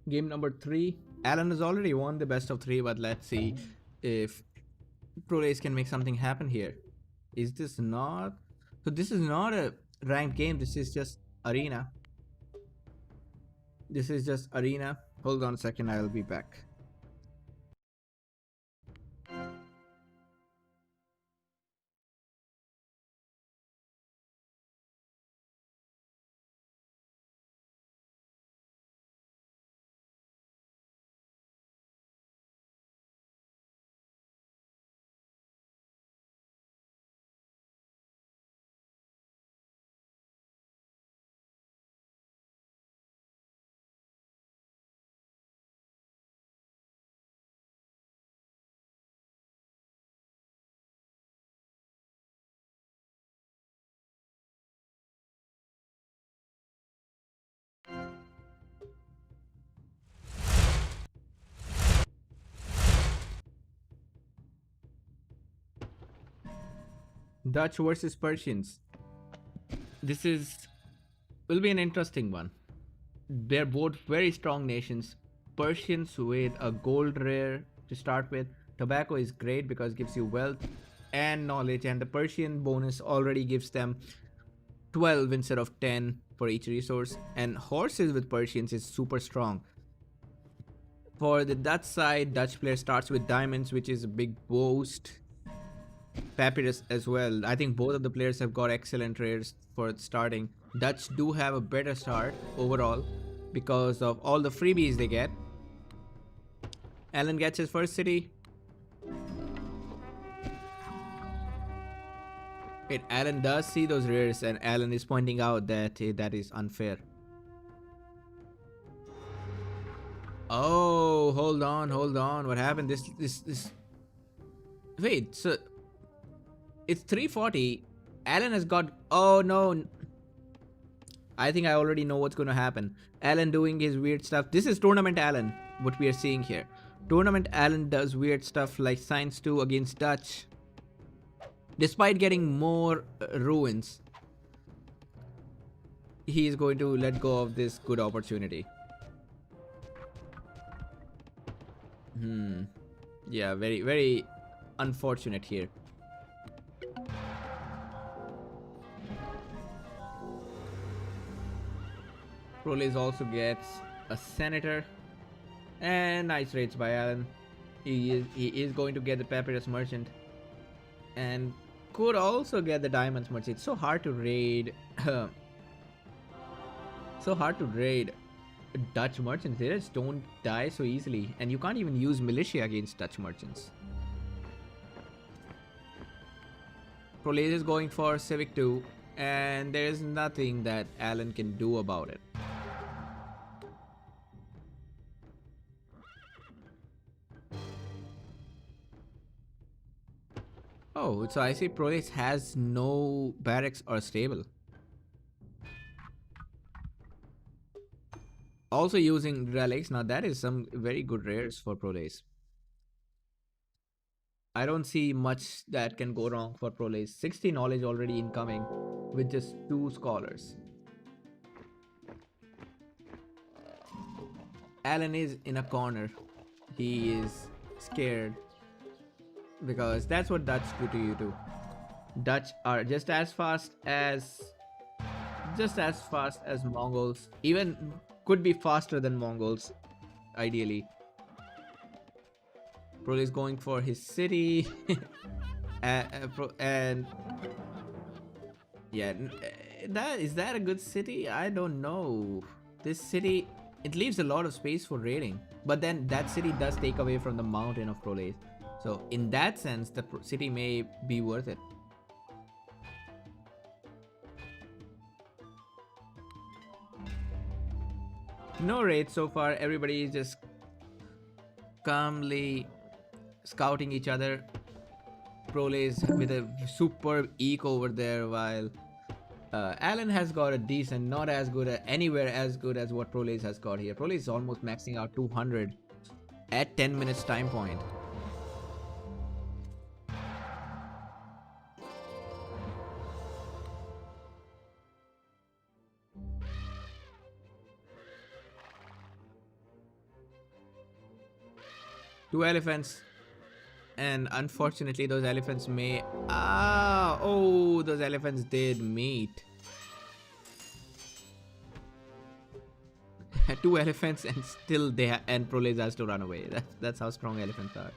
Game number 3. Alan has already won the best of 3, but let's see if ProLace can make something happen here. Is this not? So this is not a ranked game. This is just arena. This is just arena. Hold on a second. I'll be back. Dutch versus Persians. This is will be an interesting one. They're both very strong nations. Persians with a gold rare to start with. Tobacco is great because it gives you wealth and knowledge, and the Persian bonus already gives them 12 instead of 10 for each resource. And horses with Persians is super strong. For the Dutch side, Dutch player starts with diamonds, which is a big boost. Papyrus as well. I think both of the players have got excellent rares for starting. Dutch do have a better start overall because of all the freebies they get. Alan gets his first city. Wait, Alan does see those rares, and Alan is pointing out that that is unfair. Oh, hold on, hold on. What happened? This. Wait, so it's 340. Alan has got. Oh no. I think I already know what's going to happen. Alan doing his weird stuff. This is Tournament Alan, what we are seeing here. Tournament Alan does weird stuff like Science 2 against Dutch. Despite getting more ruins, he is going to let go of this good opportunity. Yeah, very, very unfortunate here. ProLace also gets a senator. And nice raids by Alan. He is going to get the Papyrus Merchant. And could also get the Diamonds Merchant. It's so hard to raid. So hard to raid Dutch merchants. They just don't die so easily. And you can't even use militia against Dutch merchants. ProLace is going for Civic 2. And there is nothing that Alan can do about it. Oh, so I see ProLace has no barracks or stable. Also using relics. Now that is some very good rares for ProLace. I don't see much that can go wrong for ProLace. 60 knowledge already incoming with just 2 scholars. Alan is in a corner. He is scared because that's what Dutch do to you too. Dutch are just as fast as Mongols. Even could be faster than Mongols, ideally. ProLace is going for his city. And yeah, that is that a good city? I don't know. This city, it leaves a lot of space for raiding, but then that city does take away from the mountain of ProLace. So in that sense, the city may be worth it. No raid so far. Everybody is just calmly scouting each other. ProLace with a superb eco over there, while Alan has got a decent, not as good, anywhere as good as what ProLace has got here. ProLace is almost maxing out 200 at 10 minutes time point. Two elephants, and unfortunately those elephants may those elephants did meet. Two elephants and still and Proles has to run away. That's how strong elephants are.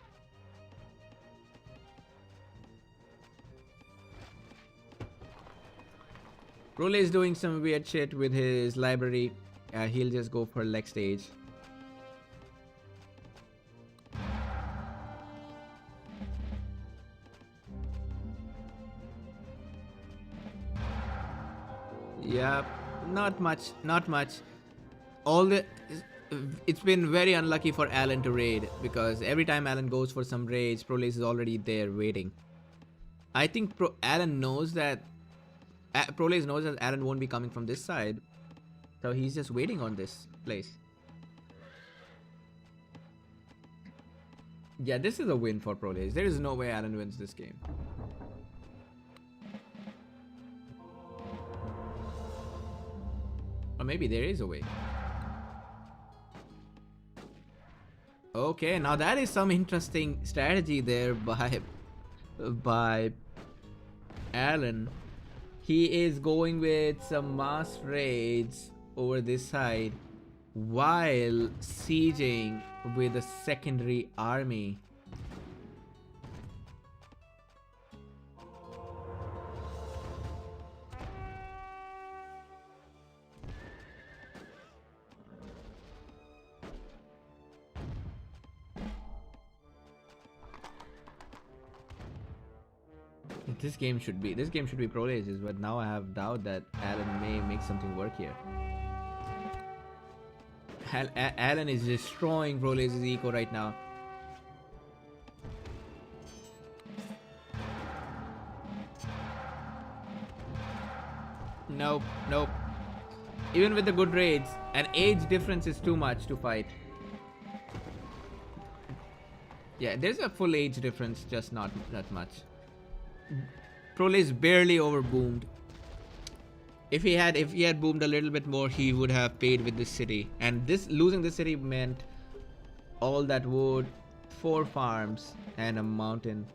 Prole is doing some weird shit with his library. He'll just go for next stage. Yeah, not much, not much. It's been very unlucky for Alan to raid, because every time Alan goes for some raids, Proles is already there waiting. I think Alan knows that Proles knows that Alan won't be coming from this side, so he's just waiting on this place. Yeah, this is a win for Proles. There is no way Alan wins this game. Or maybe there is a way. Okay, now that is some interesting strategy there by Alan. He is going with some mass raids over this side while sieging with a secondary army. This game should be Prole's, but now I have doubt that Alan may make something work here. Alan is destroying Prole's eco right now. Nope, nope. Even with the good raids, an age difference is too much to fight. Yeah, there's a full age difference, just not that much. Proles barely overboomed. If he had boomed a little bit more, he would have paid with this city. And losing this city meant all that wood, 4 farms, and a mountain.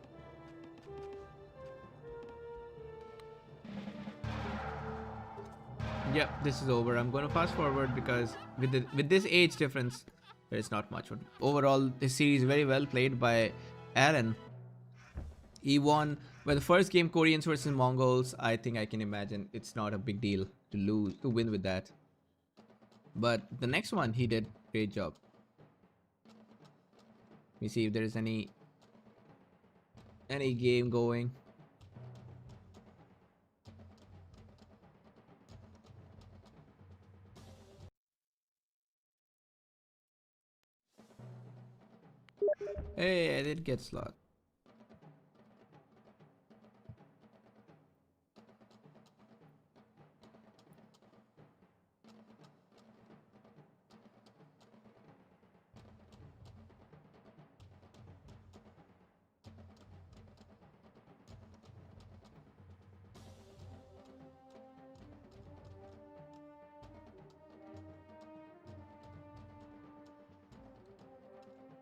Yep, this is over. I'm gonna fast forward because with this age difference, there is not much. Overall, this series very well played by Alan. He won by the first game, Koreans versus Mongols. I think I can imagine it's not a big deal to win with that. But the next one, he did great job. Let me see if there is any game going. Hey, I did get slot.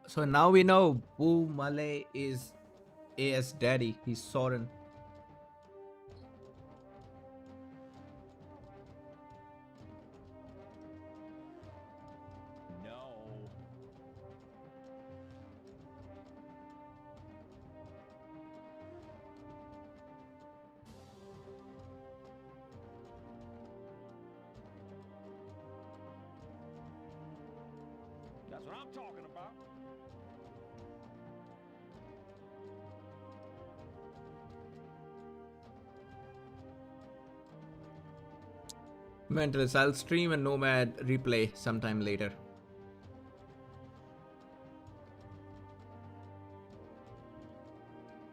So now we know Bu Malay is AS daddy. He's Soren. No. That's what I'm talking about. Mentalist, I'll stream a Nomad replay sometime later.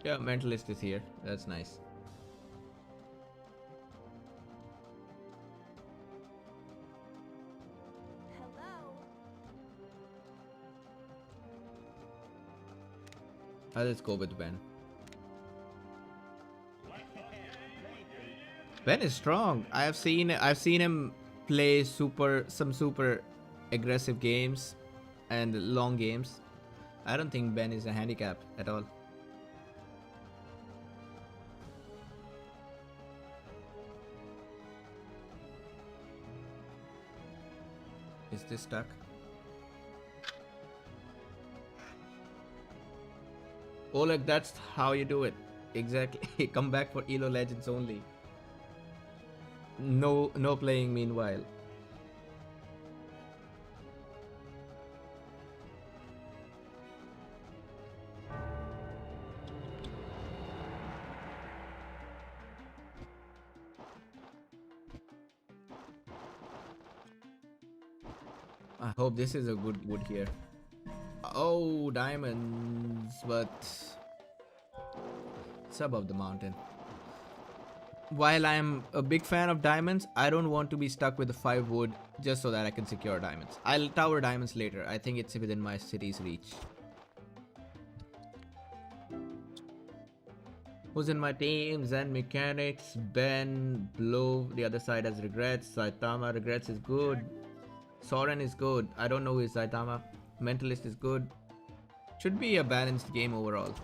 Yeah, Mentalist is here. That's nice. Hello. Let's go with Ben. Ben is strong. I've seen him play some super aggressive games and long games. I don't think Ben is a handicap at all. Is this stuck? Oleg, that's how you do it. Exactly. Come back for Elo Legends only. No playing meanwhile. I hope this is a good wood here. Oh, diamonds, but it's above the mountain. While I'm a big fan of diamonds, I don't want to be stuck with the 5 wood just so that I can secure diamonds. I'll tower diamonds later. I think it's within my city's reach. Who's in my team? Zen Mechanics, Ben, Blow. The other side has Regrets. Saitama Regrets is good. Soren is good. I don't know who is Saitama. Mentalist is good. Should be a balanced game overall.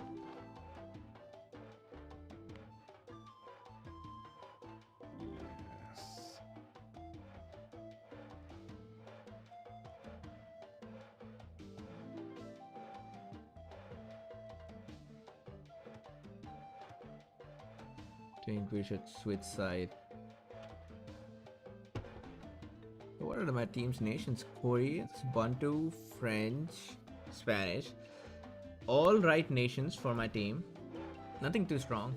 Think we should switch side. What are my team's nations? Koreans, Bantu, French, Spanish. All right nations for my team. Nothing too strong.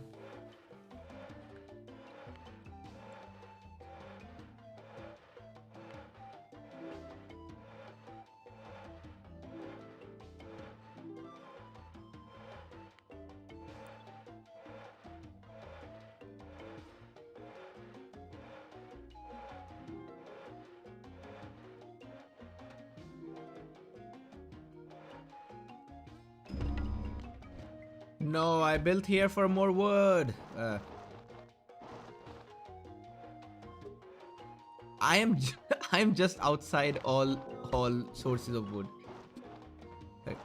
No, I built here for more wood. I am I am just outside all sources of wood. Like,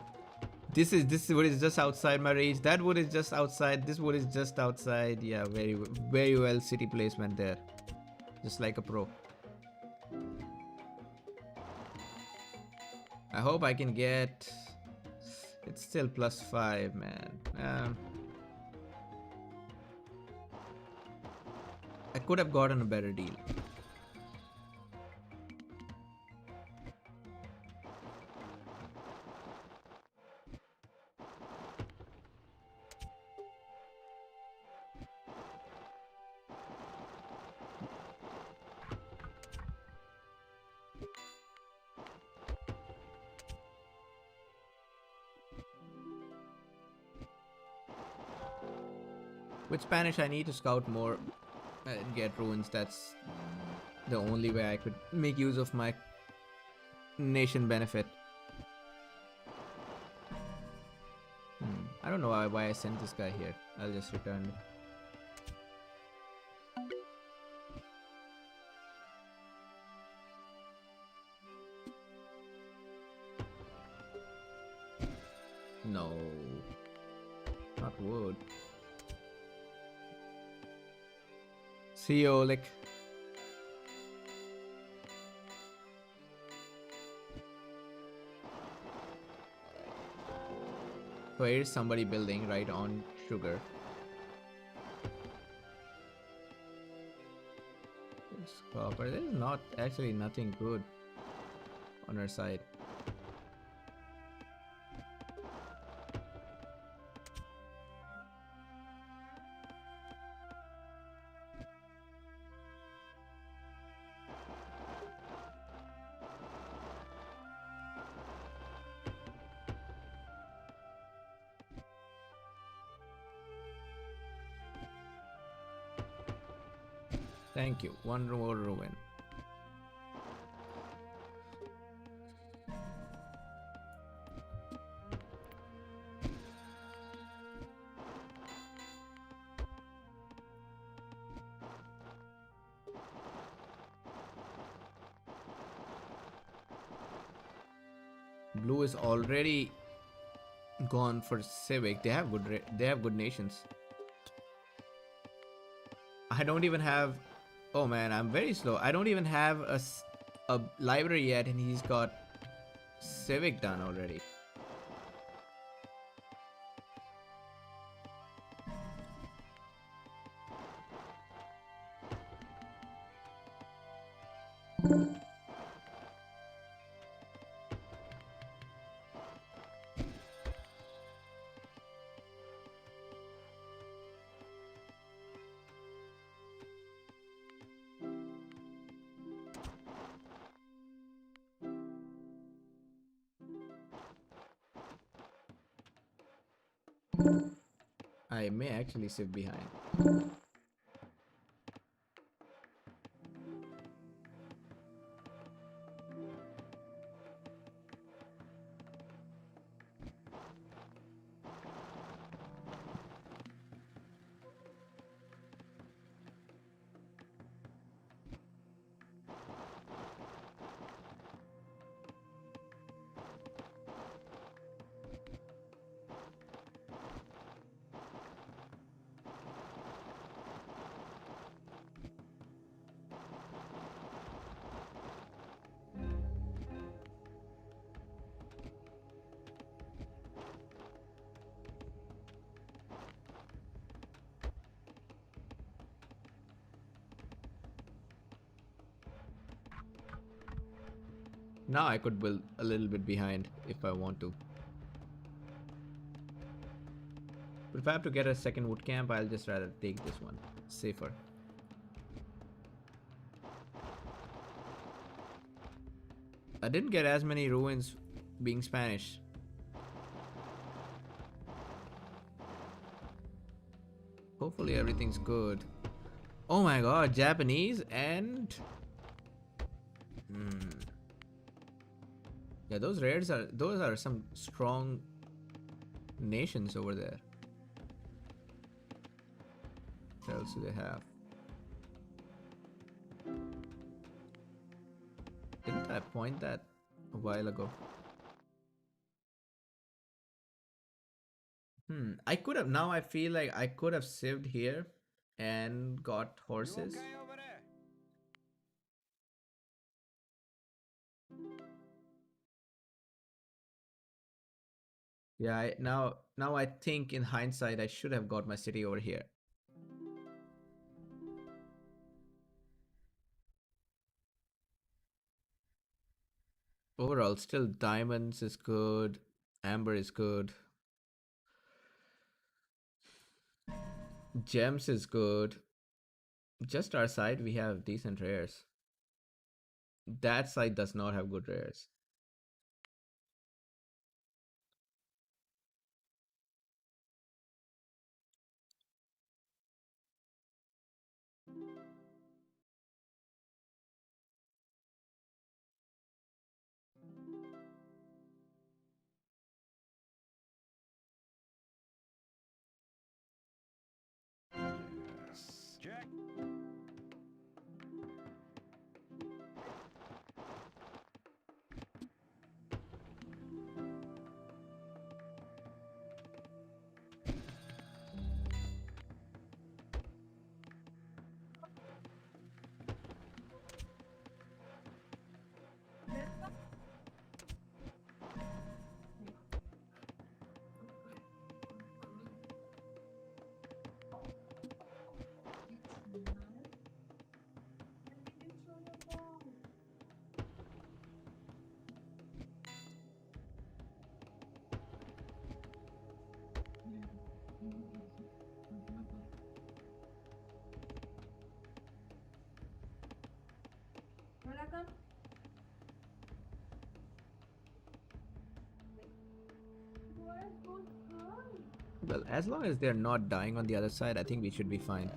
this wood is just outside my range. That wood is just outside. This wood is just outside. Yeah, very well city placement there. Just like a pro. I hope I can get. It's still +5, man. I could have gotten a better deal. With Spanish, I need to scout more and get ruins. That's the only way I could make use of my nation benefit. I don't know why I sent this guy here. I'll just return it. No. Not wood. See you, Oleg. So here's somebody building right on sugar. There's copper. There's not actually nothing good on our side. Thank you. One more ruin. Blue is already gone for civic. They have good. They have good nations. I don't even have. Oh man, I'm very slow. I don't even have a library yet, and he's got civic done already. I may actually sit behind. Now I could build a little bit behind if I want to. But if I have to get a second wood camp, I'll just rather take this one. Safer. I didn't get as many ruins being Spanish. Hopefully everything's good. Oh my god, Japanese and... Yeah, those are some strong nations over there. What else do they have? Didn't I point that a while ago? I could have, now I feel like I could have sieved here and got You horses. okay over there? Yeah, now I think in hindsight I should have got my city over here. Overall, still diamonds is good, amber is good, gems is good. Just our side we have decent rares. That side does not have good rares. Check. Well, as long as they're not dying on the other side, I think we should be fine.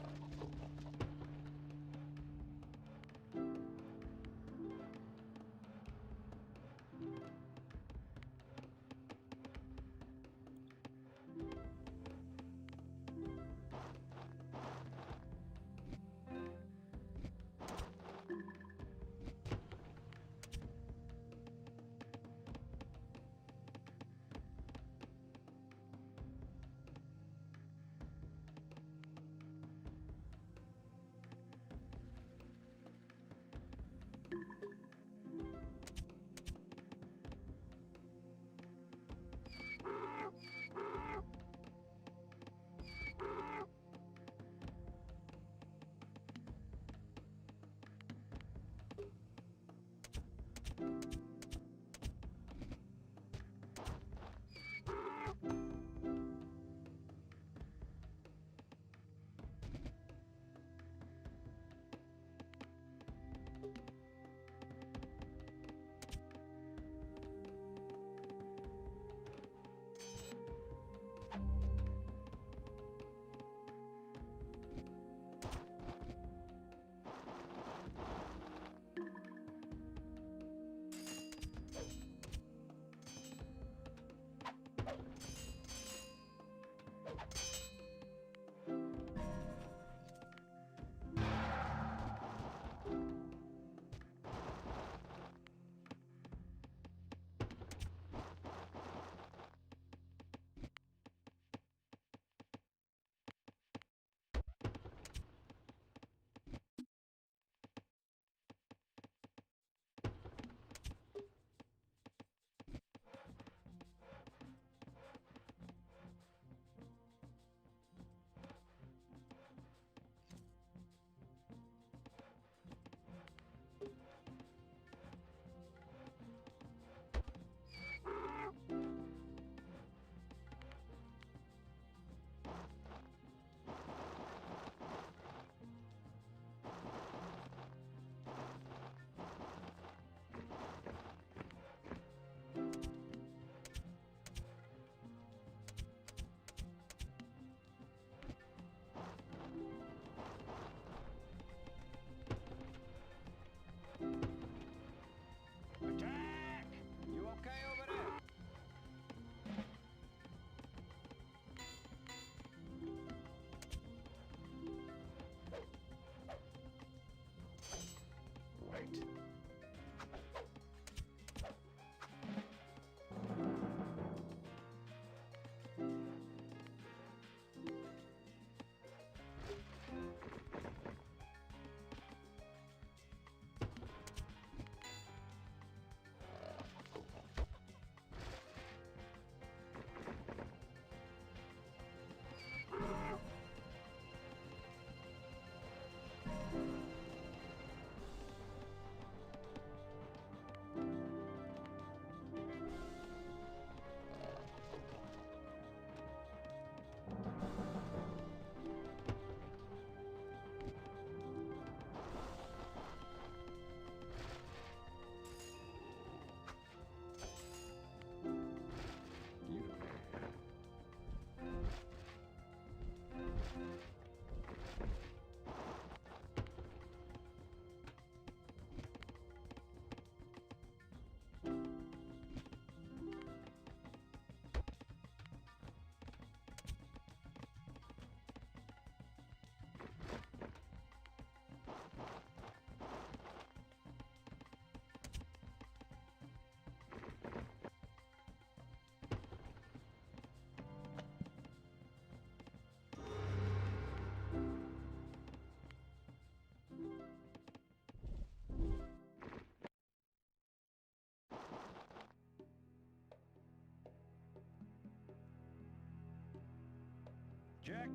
Check.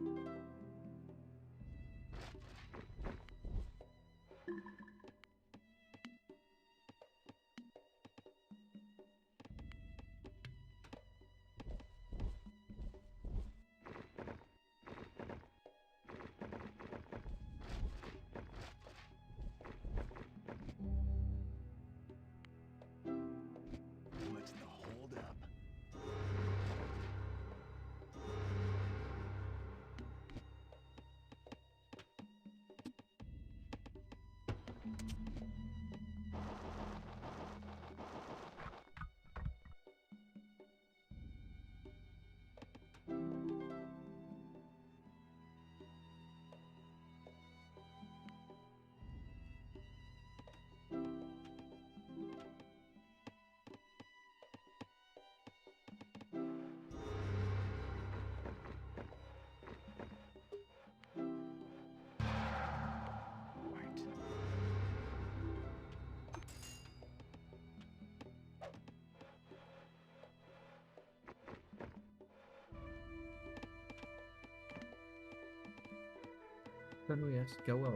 What's the holdup? Right. Can we ask go out?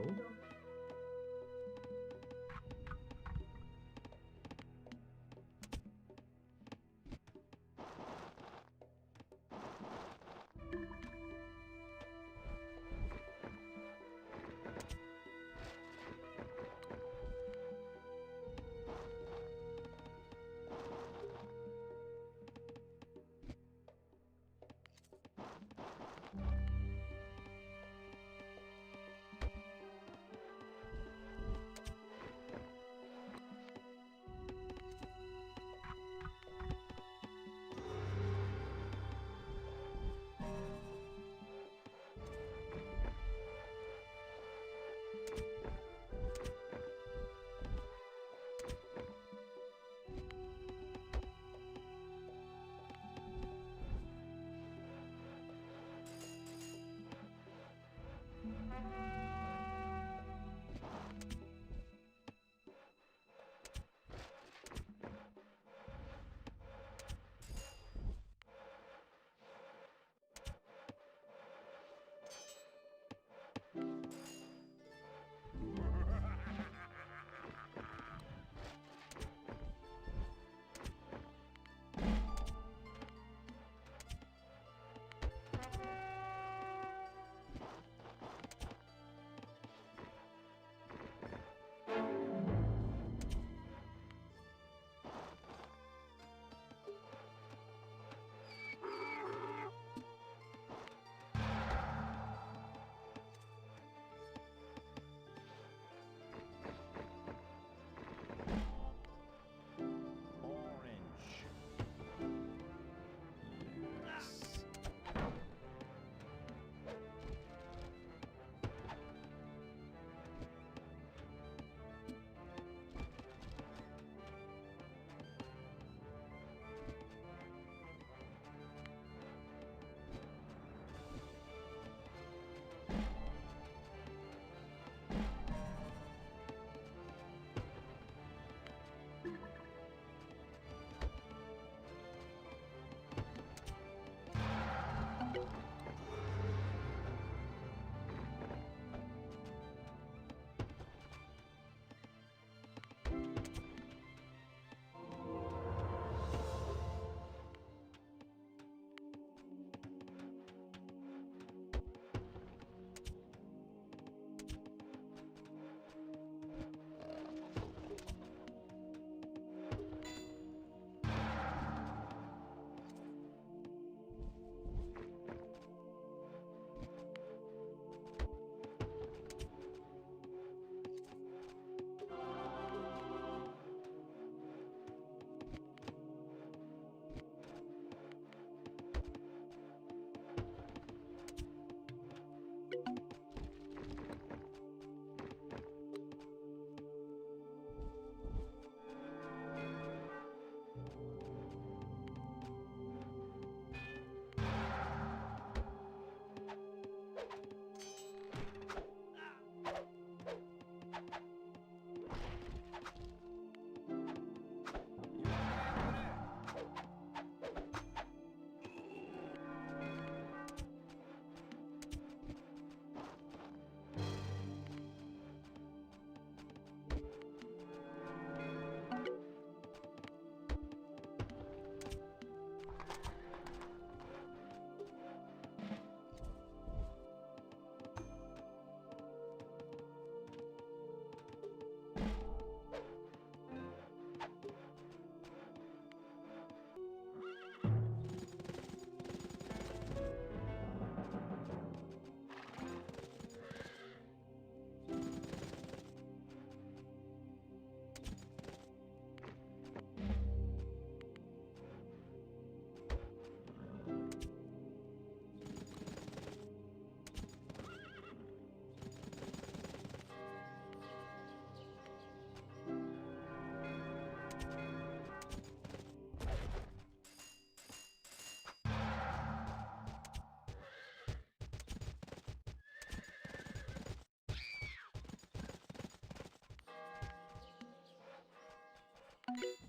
Coming.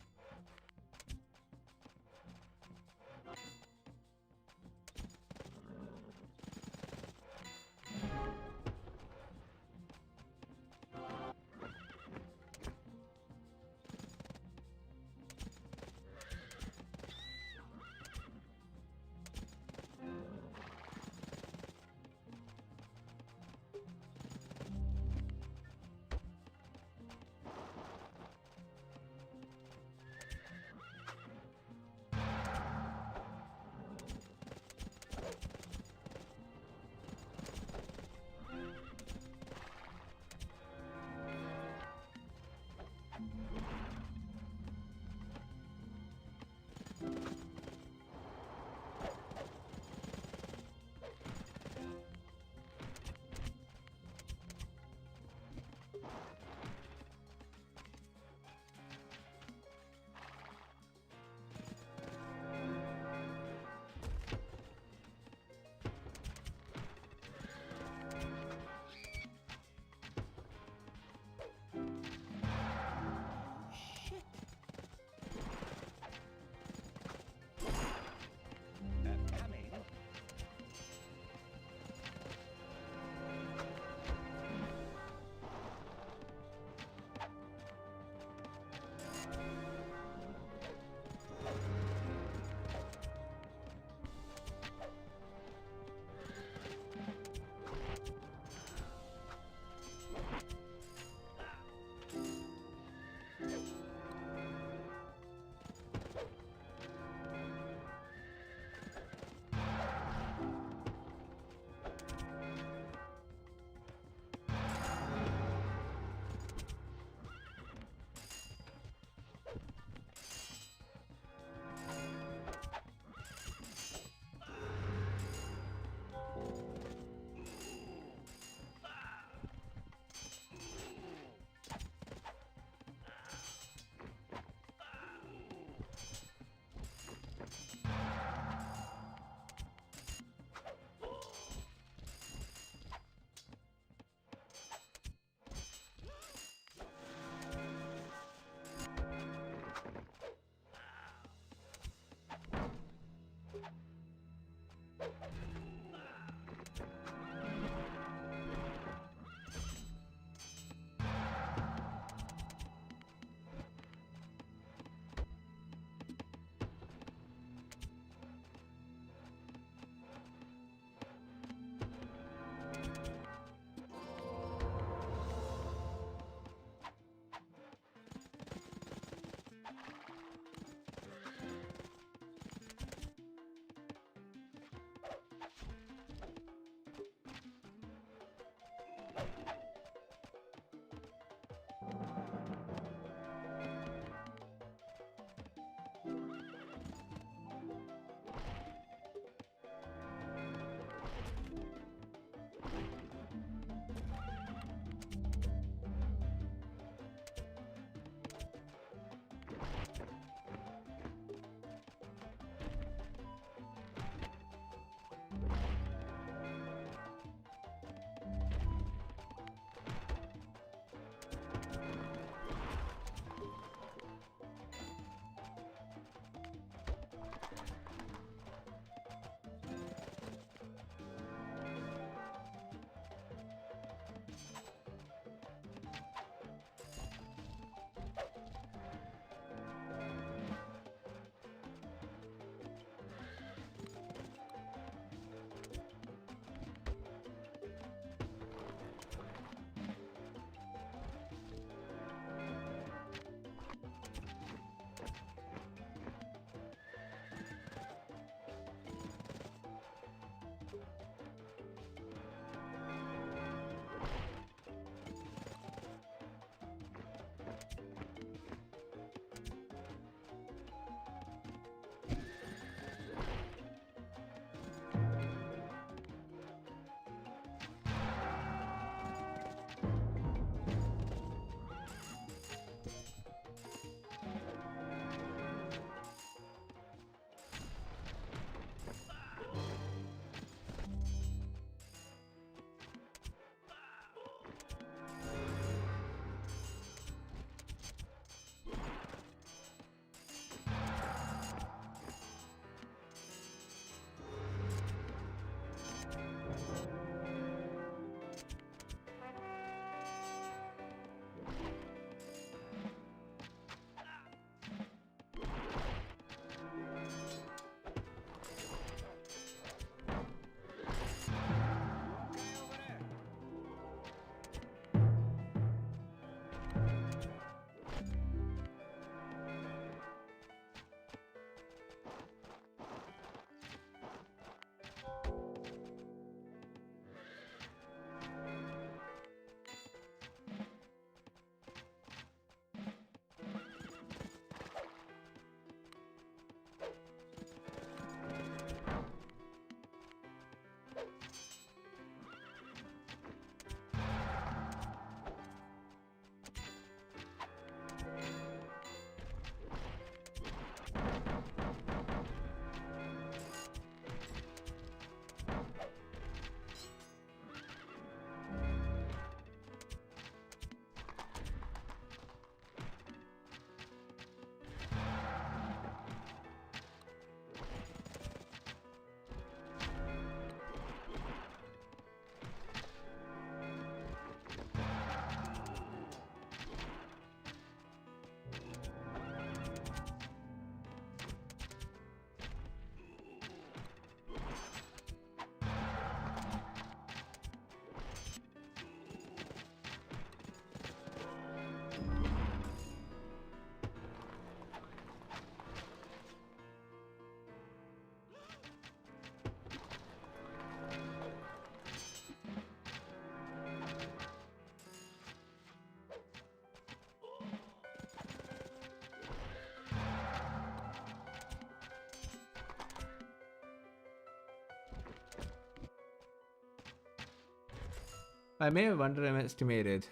I may have underestimated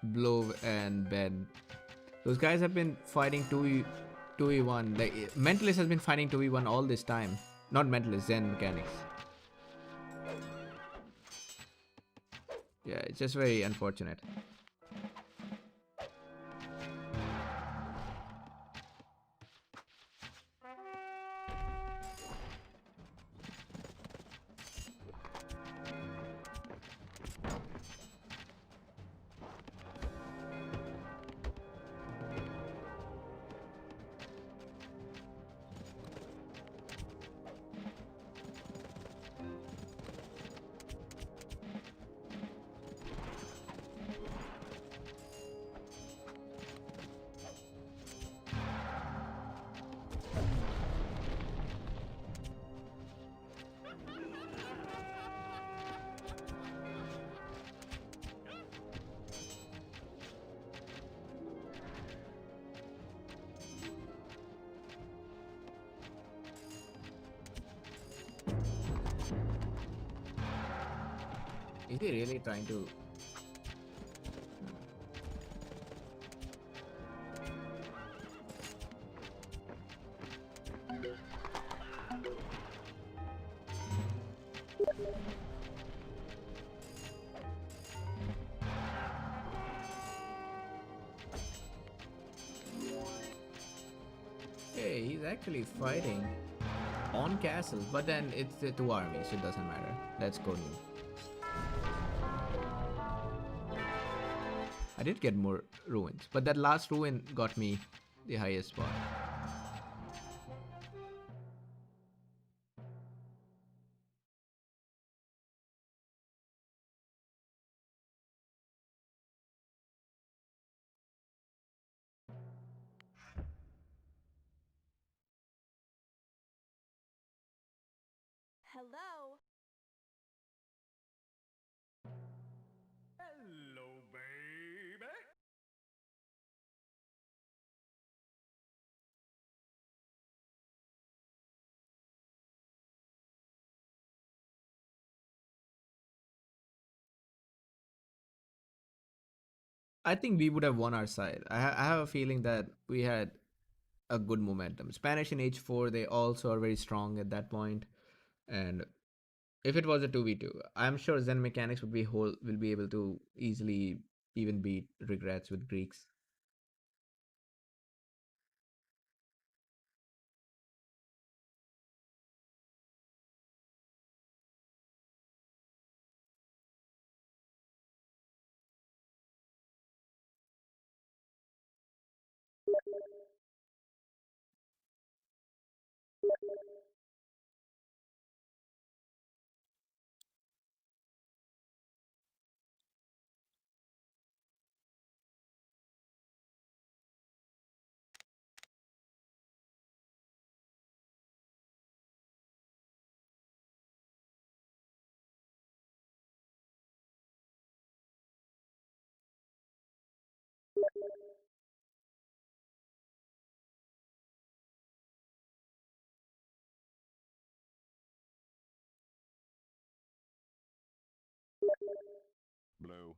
Blow and Ben. Those guys have been fighting 2v1. Like Mentalist has been fighting 2v1 all this time. Not Mentalist, Zen Mechanics. Yeah, it's just very unfortunate. Is he really trying to? Hey, he's actually fighting on castle, but then it's the two armies, so it doesn't matter. Let's go new. I did get more ruins, but that last ruin got me the highest spot. Hello? Hello, baby. I think we would have won our side. I have a feeling that we had a good momentum. Spanish in H4, they also are very strong at that point. And if it was a 2v2, I'm sure Zen Mechanics will be able to easily even beat Regrets with Greeks. Blue.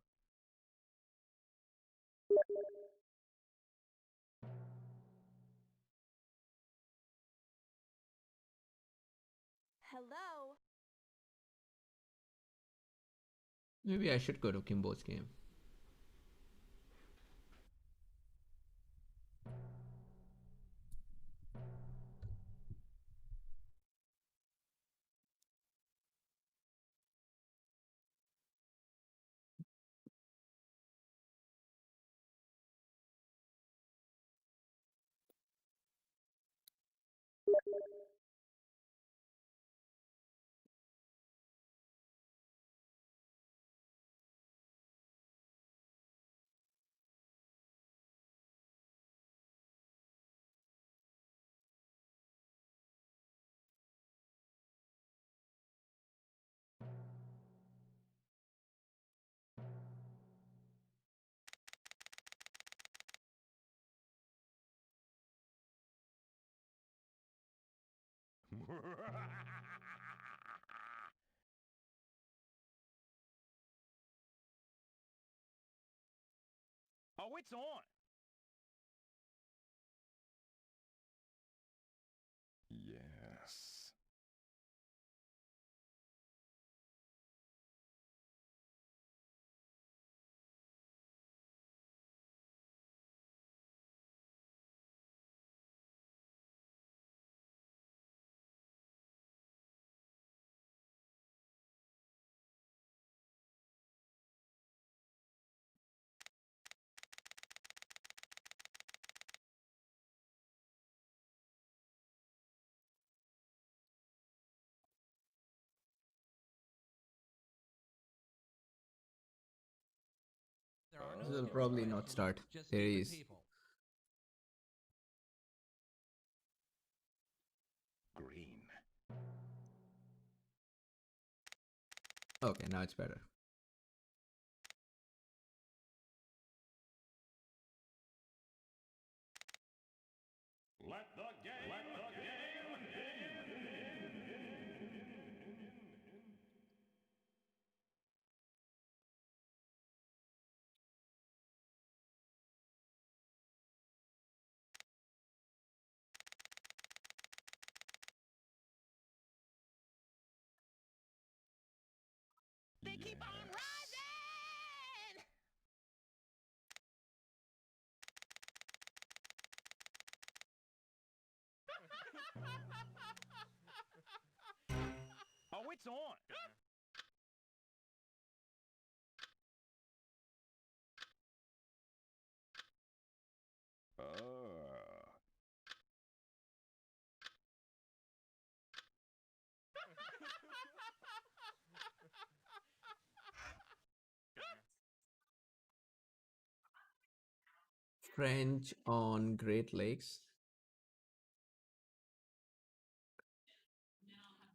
Hello? Maybe I should go to Kimbo's game. Oh, it's on. Yes. This will probably not start. There is. Green. Okay, now it's better. Let the game They keep on rising. Oh, it's on. French on Great Lakes.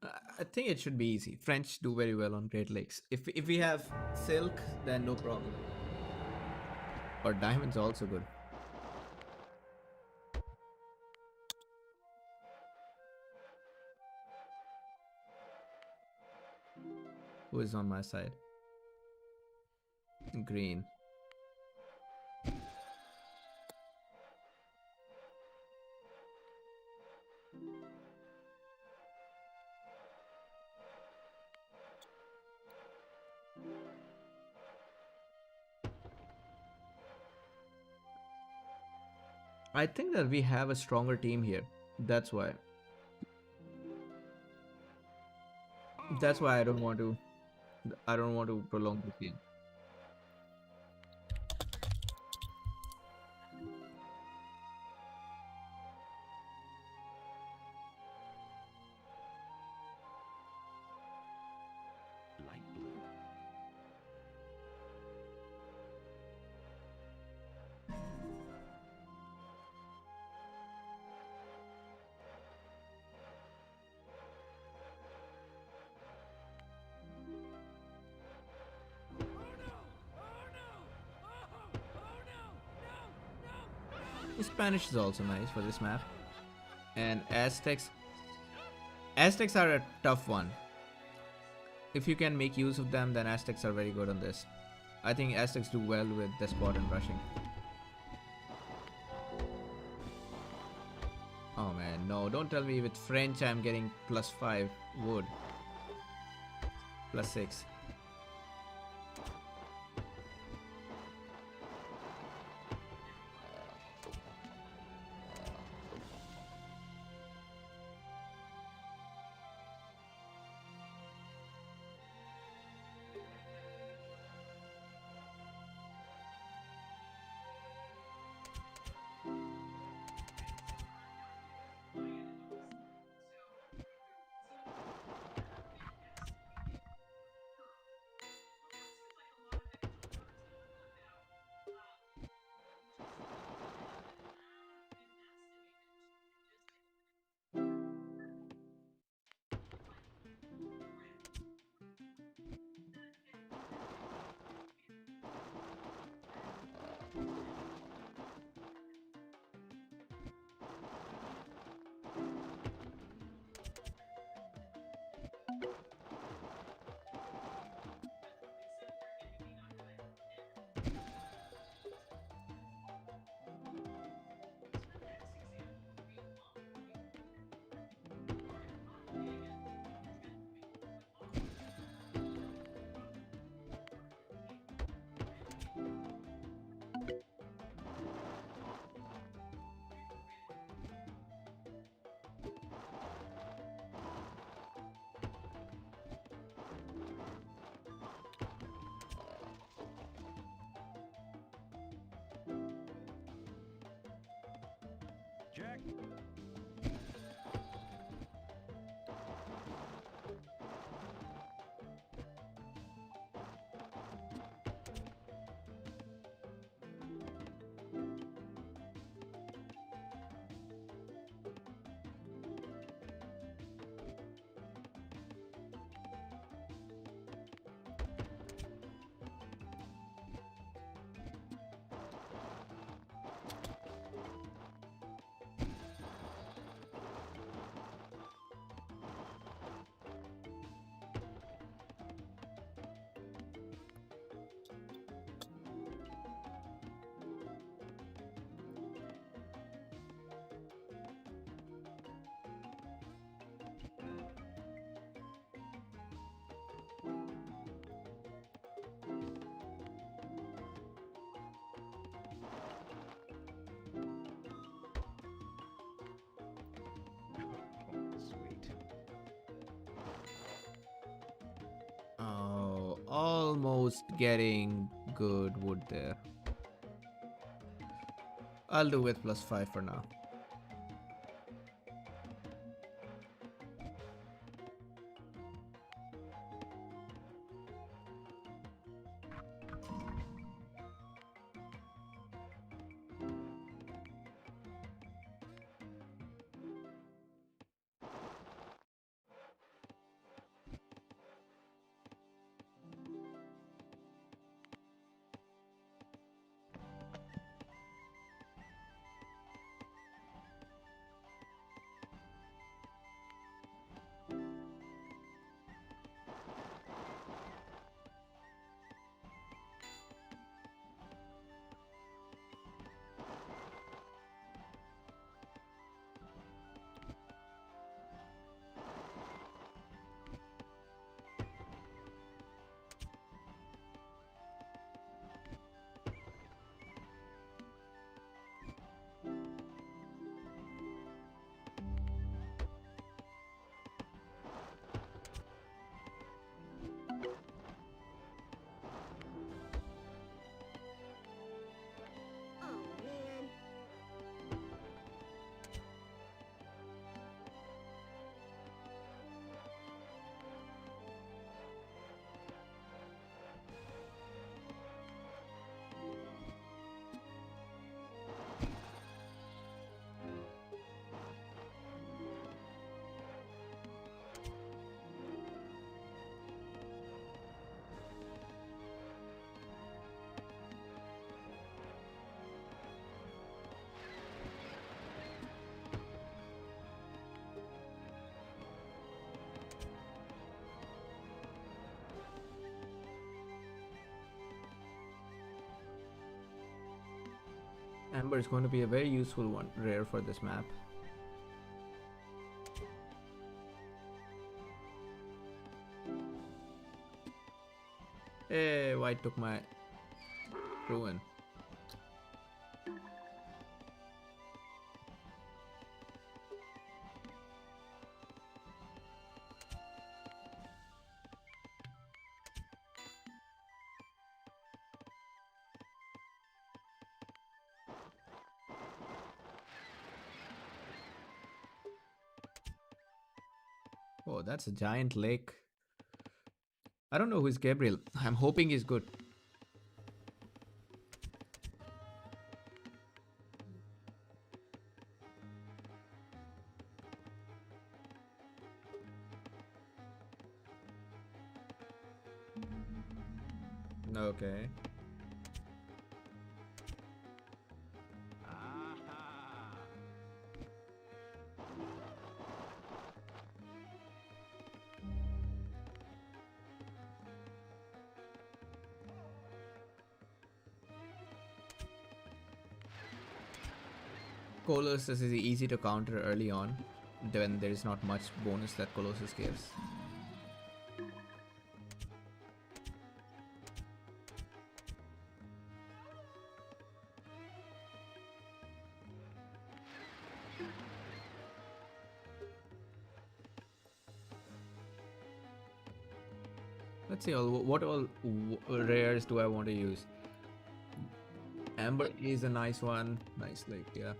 I think it should be easy. French do very well on Great Lakes. If we have silk, then no problem. Or diamonds also good. Who is on my side? Green. I think that we have a stronger team here. That's why. That's why I don't want to. I don't want to prolong the game. Light blue. Spanish is also nice for this map. And Aztecs. Aztecs are a tough one. If you can make use of them, then Aztecs are very good on this. I think Aztecs do well with Despot and rushing. Oh man, no, don't tell me with French I'm getting +5 wood. +6. check. Sweet. Oh, almost getting good wood there. I'll do with +5 for now. Amber is going to be a very useful one, rare for this map. Hey, white took my ruin. Oh, that's a giant lake. I don't know who's Gabriel. I'm hoping he's good. Okay. Aha. Colossus is easy to counter early on, when there is not much bonus that Colossus gives. Let's see, what all rares do I want to use? Amber is a nice one. Nice lake, yeah.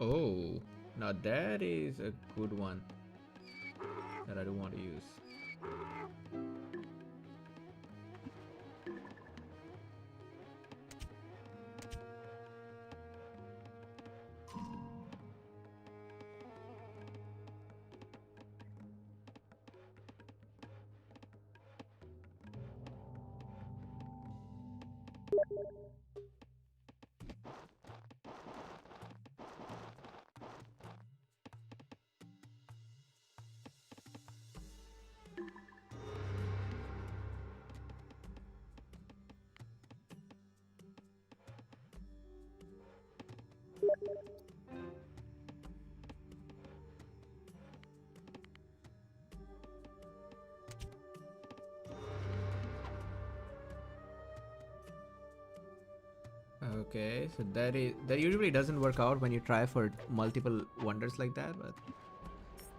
Oh, now that is a good one that I do want to use. Okay, so that usually doesn't work out when you try for multiple wonders like that, but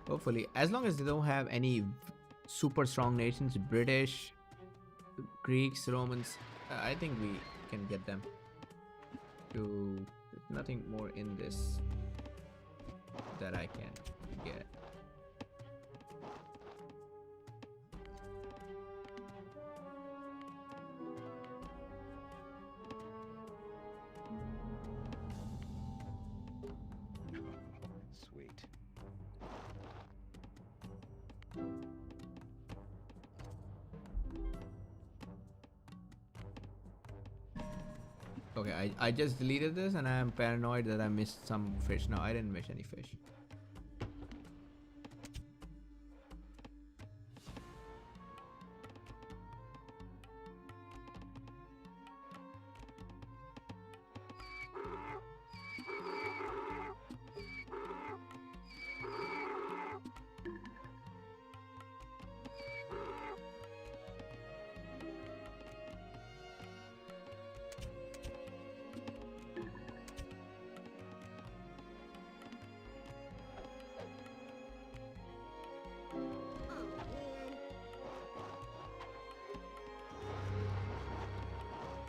hopefully, as long as they don't have any super strong nations, British, Greeks, Romans, I think we can get them to. There's nothing more in this that I can get. Sweet. Okay, I just deleted this and I am paranoid that I missed some fish. No, I didn't miss any fish.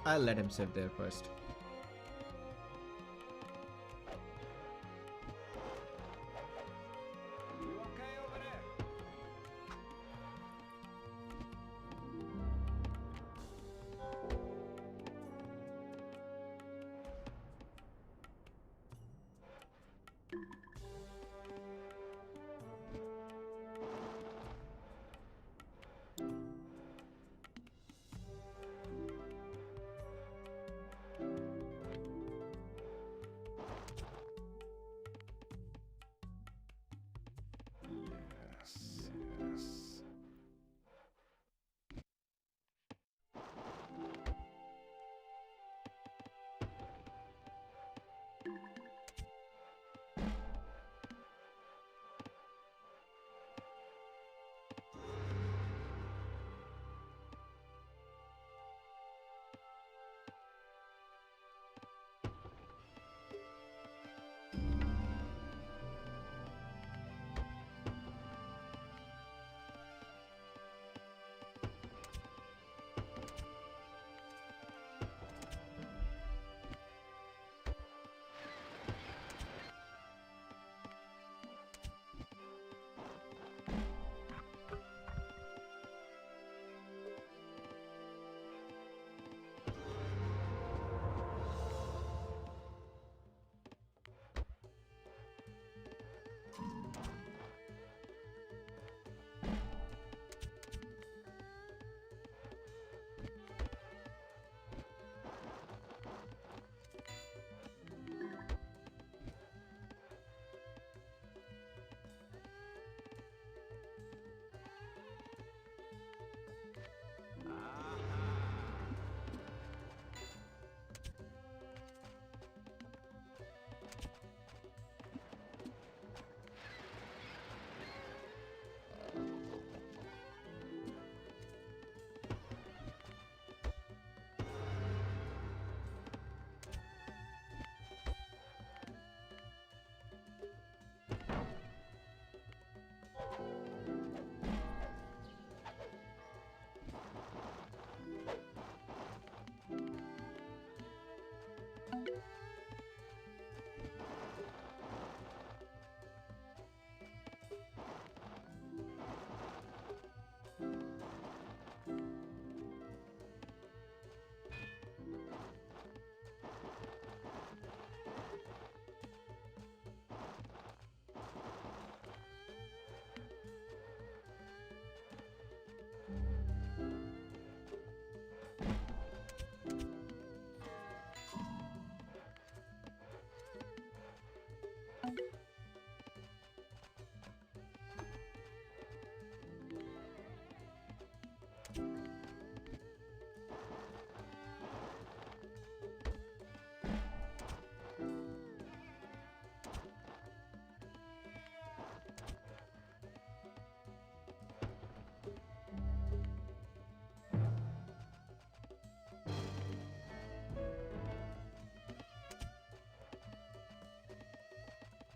I'll let him sit there first. You okay over there? Yes, yes.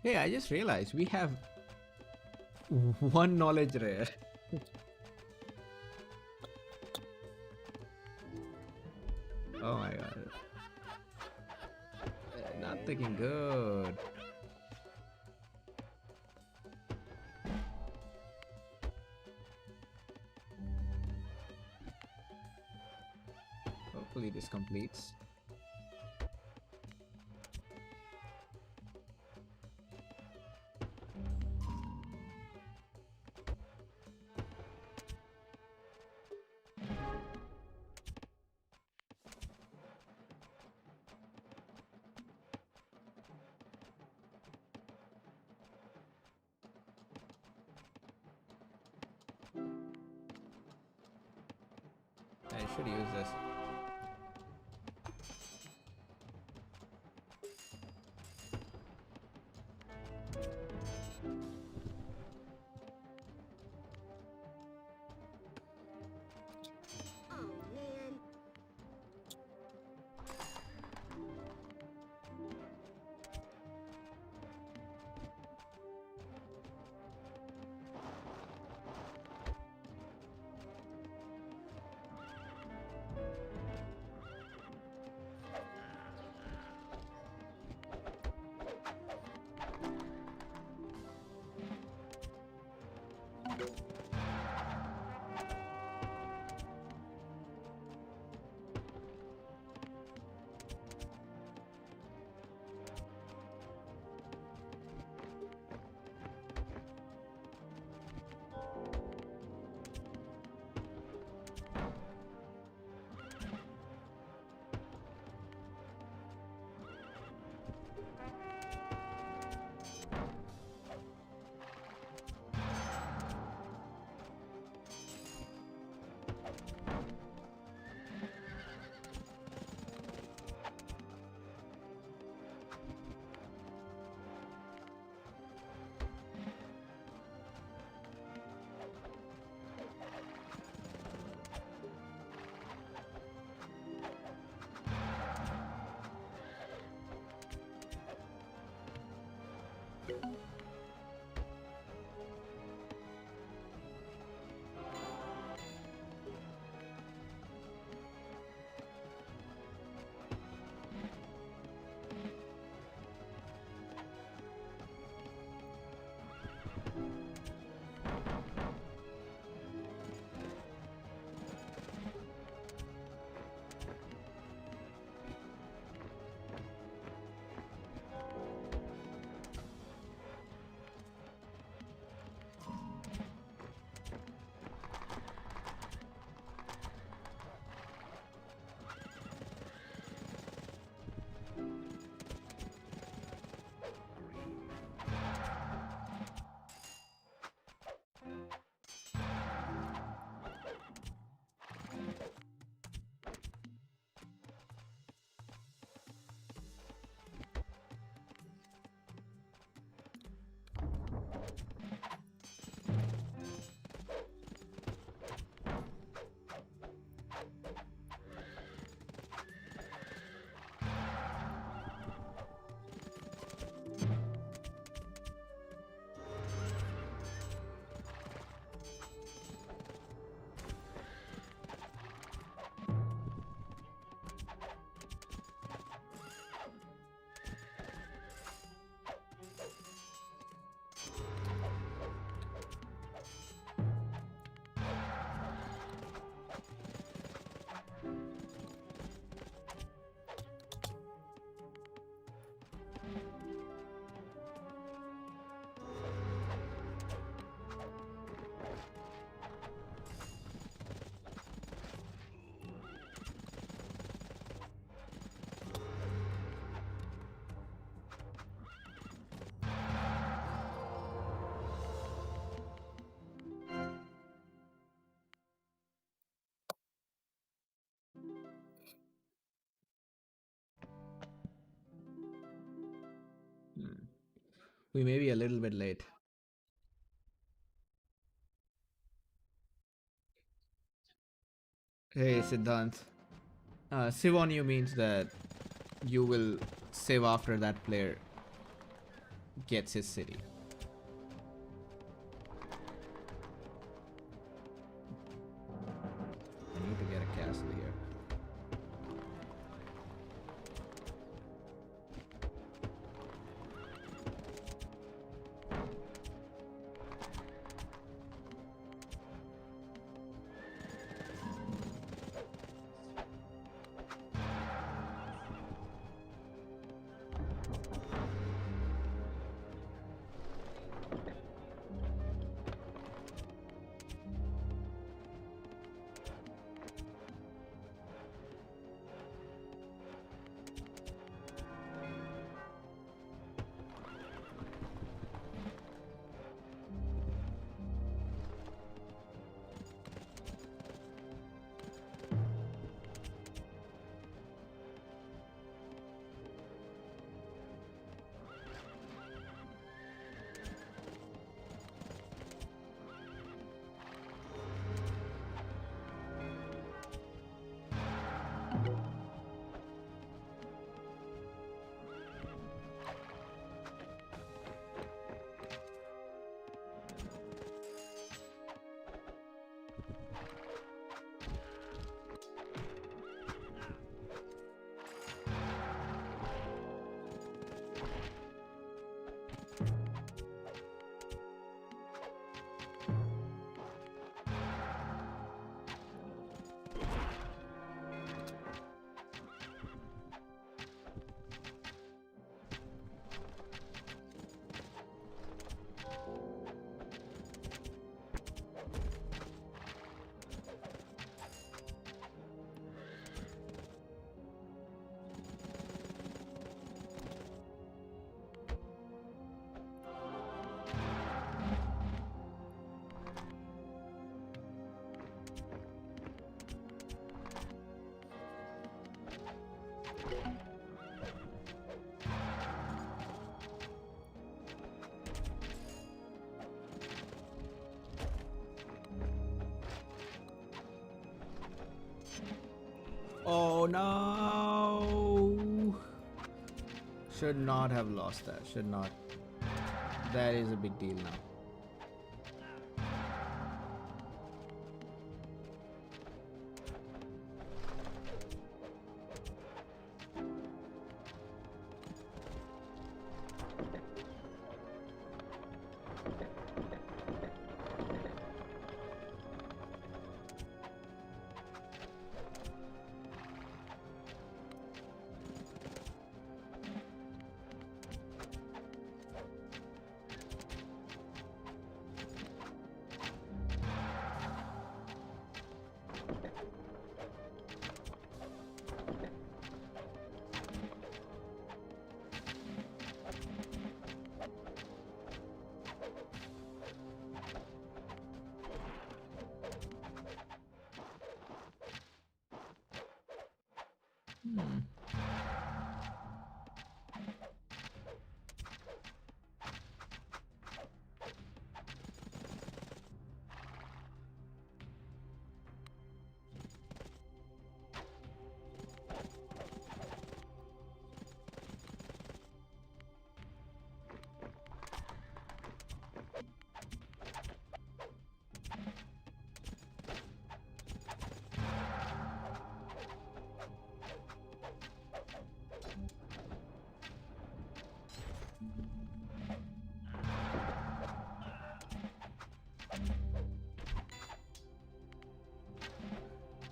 Hey, I just realized we have one knowledge rare. Oh my god. Not looking good. Hopefully this completes. I should use this. Oh man. Hmm. We may be a little bit late. Hey, Siddhant. Save on you means that you will save after that player. gets his city. I need to get a castle here. Oh no! Should not have lost that. Should not. That is a big deal now.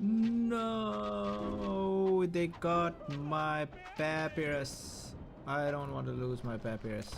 No, they got my papyrus. I don't want to lose my papyrus.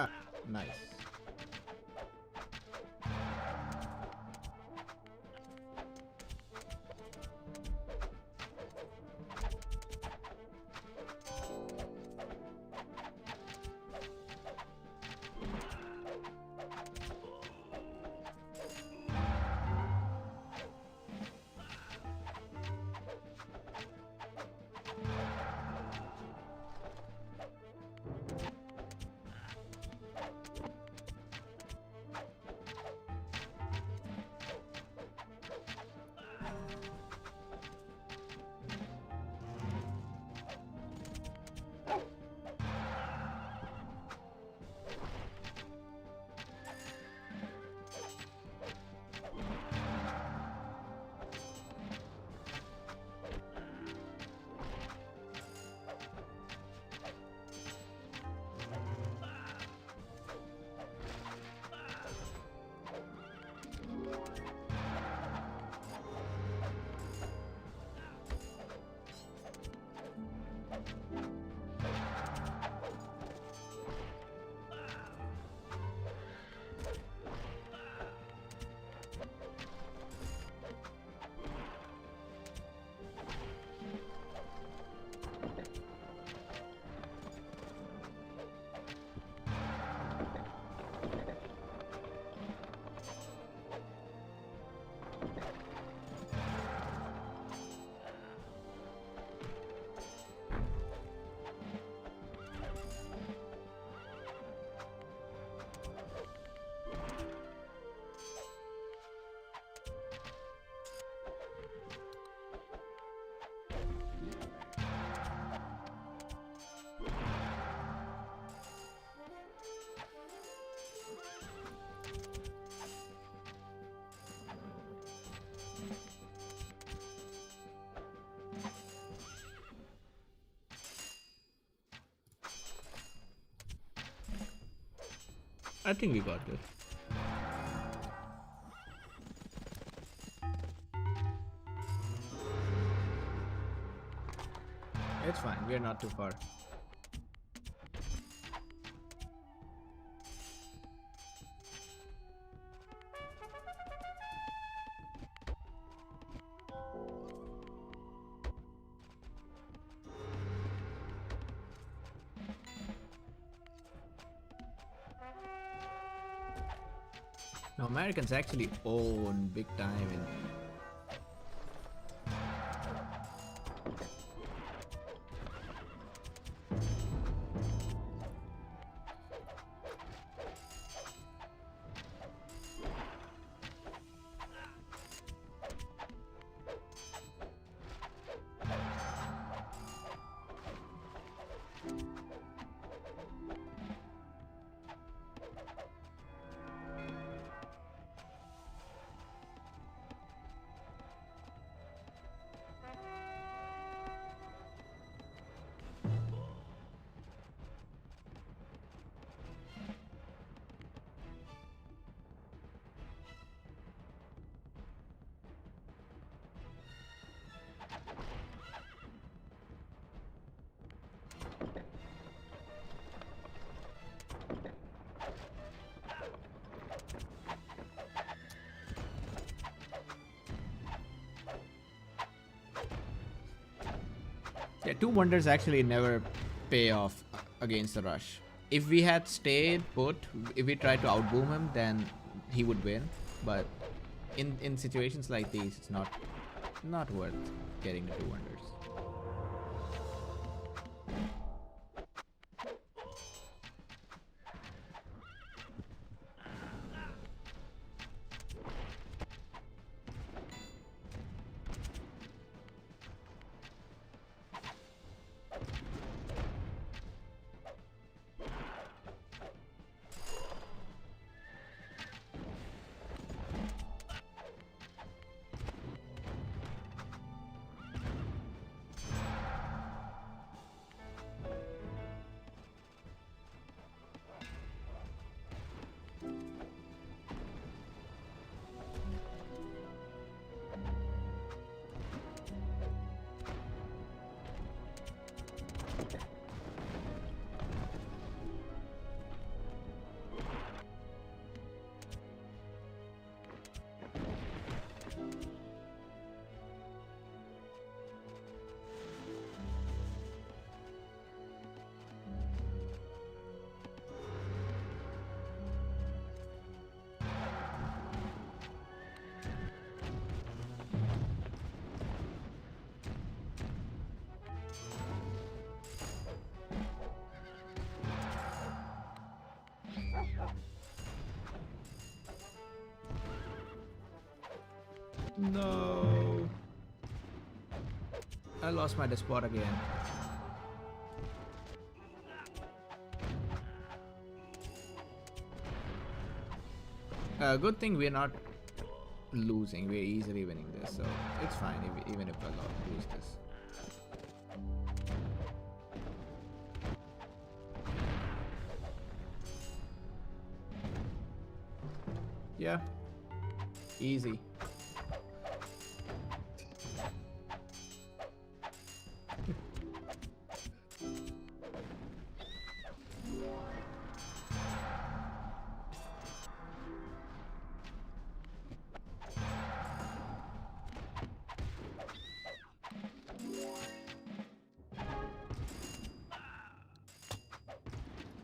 Ah, nice. I think we got this. It's fine, we are not too far. Now Americans actually own big time in yeah, two wonders actually never pay off against the rush. If we had stayed put, if we tried to outboom him, then he would win. But in situations like these, it's not worth getting the two wonders. No. I lost my despot again. Good thing we're not losing. We're easily winning this, so it's fine even if I lose this. Yeah, easy.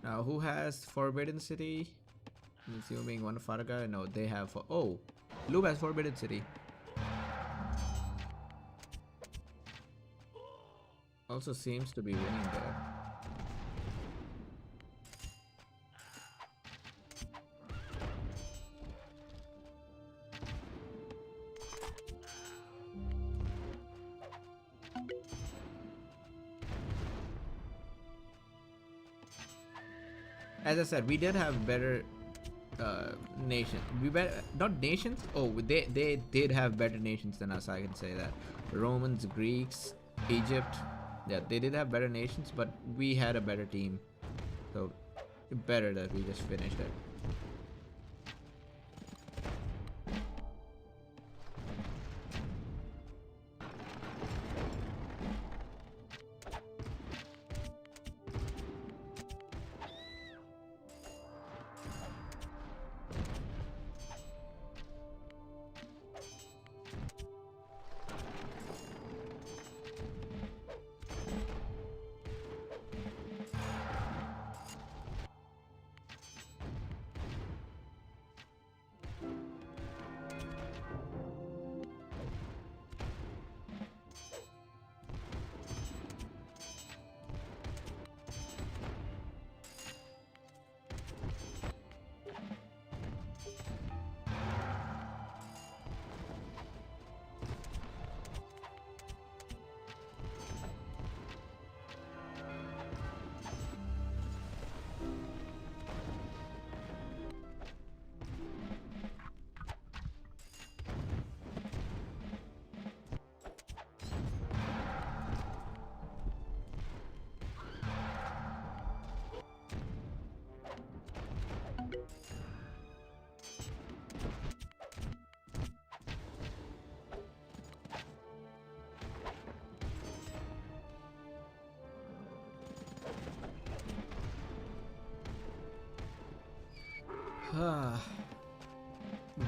Now, who has Forbidden City? I'm assuming one Farga. No, they have. Oh, Lube has Forbidden City. Also seems to be winning there. As I said, we did have better nation. Not nations. Oh, they did have better nations than us. I can say that. Romans, Greeks, Egypt. Yeah, they did have better nations, but we had a better team. So better that we just finished it.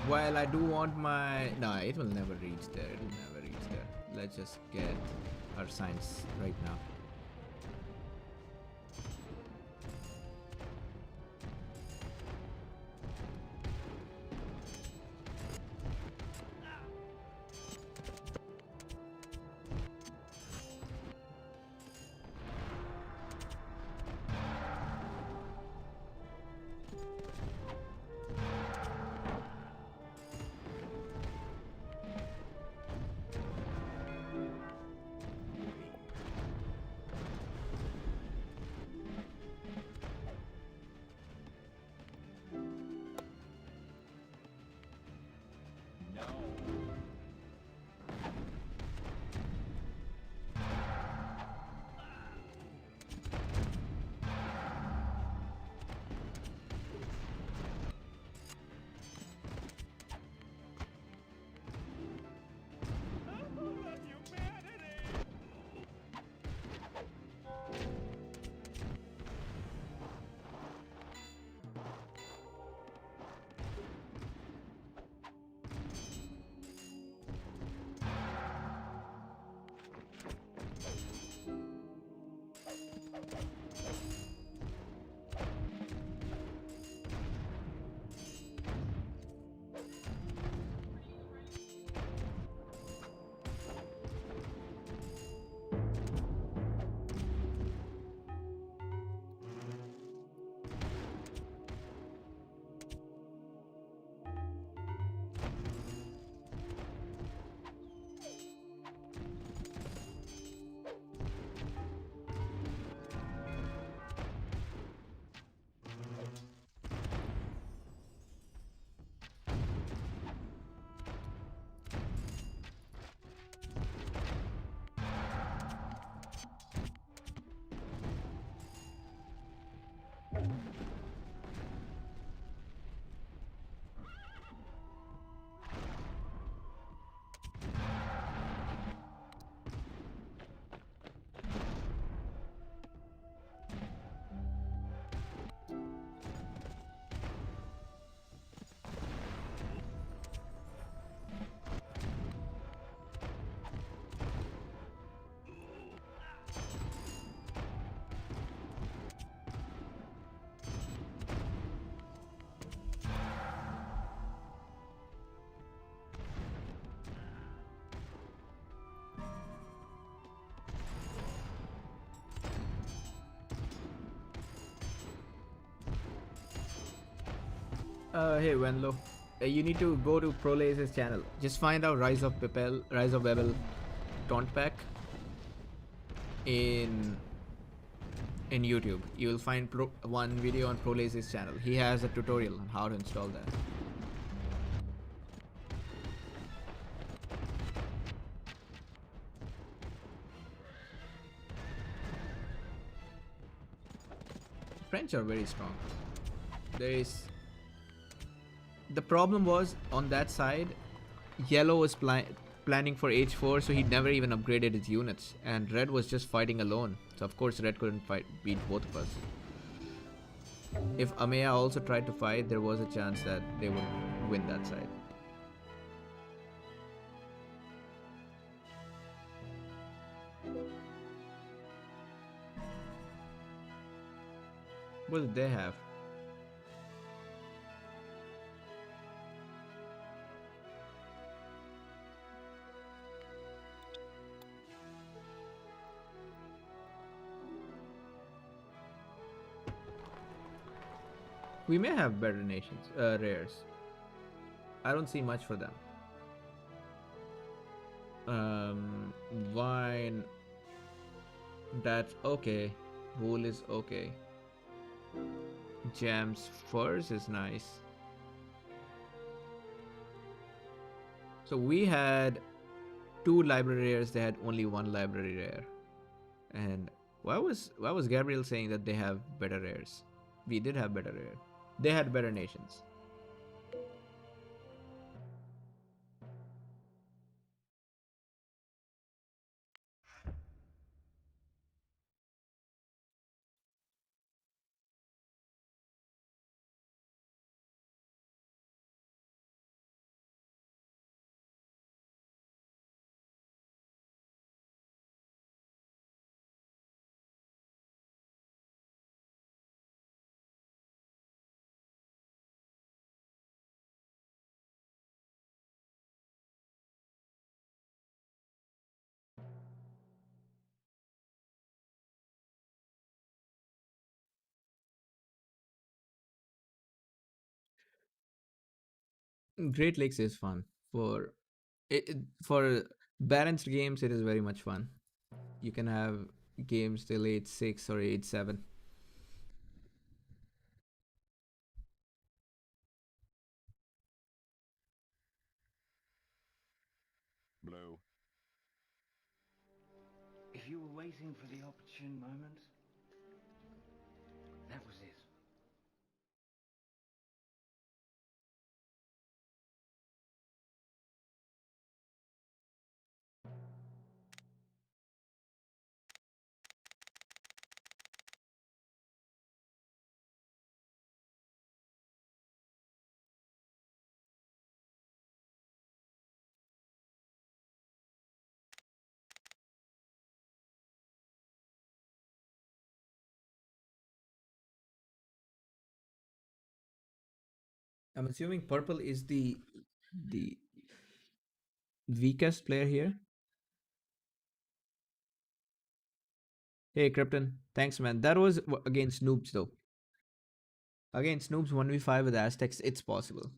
While I do want my... No, it will never reach there. It will never reach there. Let's just get our science right now. Hey Venlo, you need to go to Prolaze's channel. Just find out Rise of Babel taunt pack in YouTube. You will find one video on Prolaze's channel. He has a tutorial on how to install that. French are very strong. There is the problem was on that side, Yellow was planning for H4, so he never even upgraded his units, and Red was just fighting alone. So of course Red couldn't beat both of us. If Amaya also tried to fight, there was a chance that they would win that side. What did they have? We may have better nations, rares. I don't see much for them. Wine. That's okay. Wool is okay. Gems, furs is nice. So we had 2 library rares. They had only 1 library rare. And why was Gabriel saying that they have better rares? We did have better rare. They had better nations. Great Lakes is fun for for balanced games. It is very much fun. You can have games till 8-6 or 8-7. Blue. If you were waiting for the opportune moment, that was it. I'm assuming purple is the weakest player here. Hey Krypton, thanks man. That was against noobs though. Against noobs 1v5 with Aztecs, it's possible.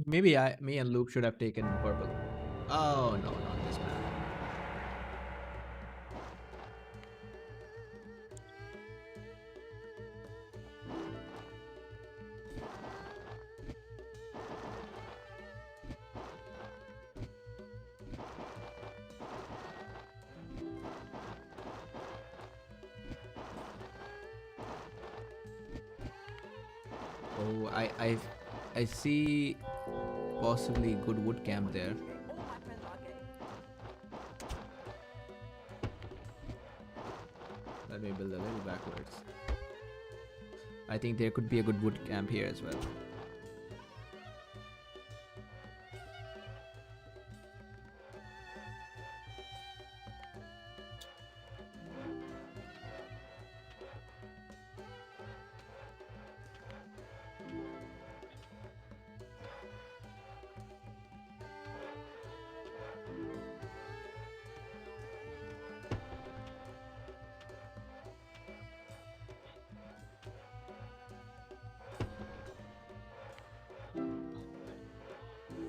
Maybe me and Luke should have taken purple. Oh no, not this map. Oh, I see possibly good wood camp there. Let me build a little backwards. I think there could be a good wood camp here as well.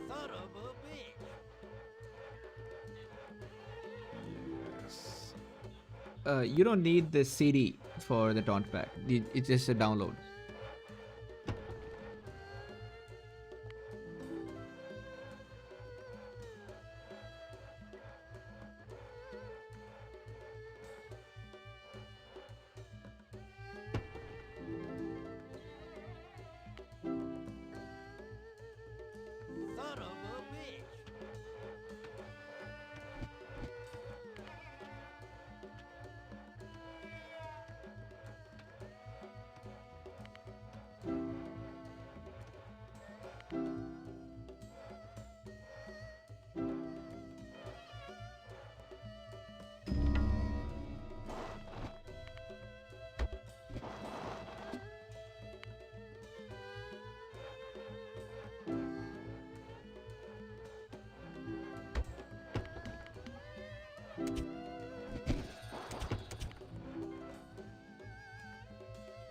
Son of a bitch! Yes. You don't need the CD for the taunt pack. It's just a download. Son of a bitch!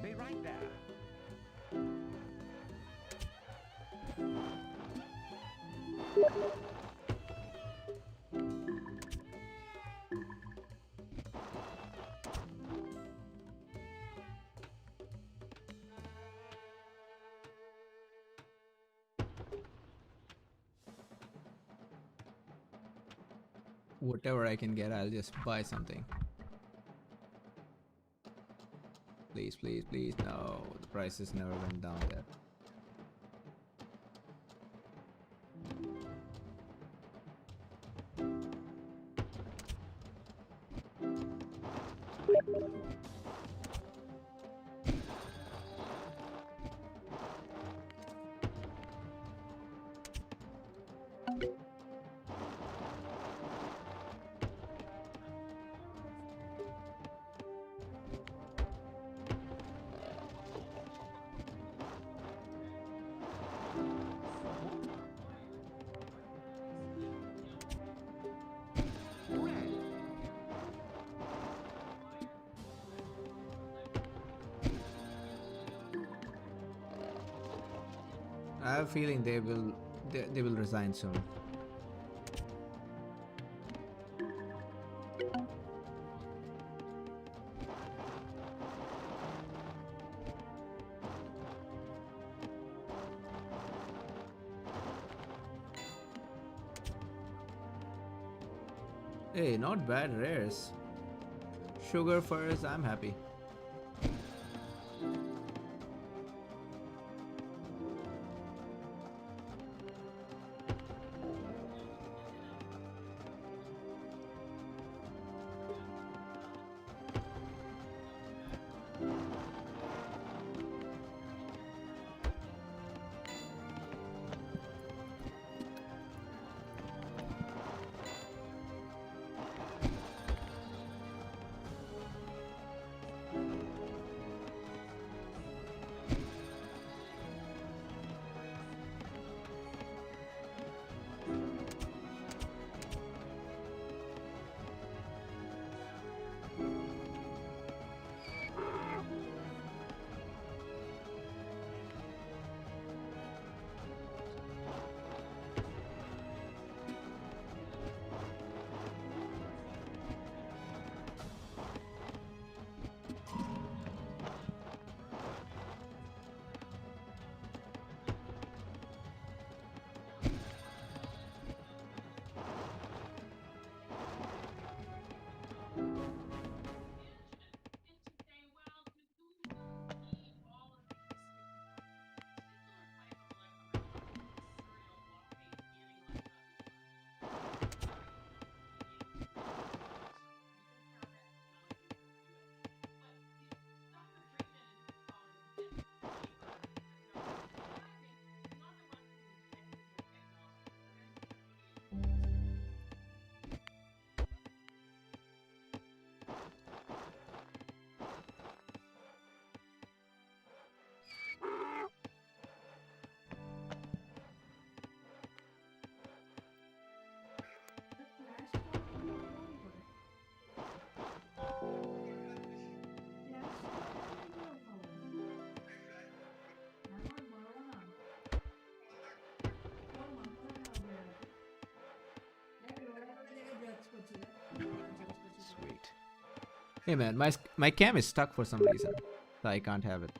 Be right there. Whatever I can get, I'll just buy something. Please, please, please. No, the prices never went down there. I have a feeling they will resign soon. Hey, not bad rares. Sugar first, I'm happy. Hey man, my cam is stuck for some reason, so I can't have it.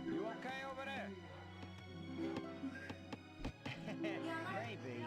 You okay over there? Maybe.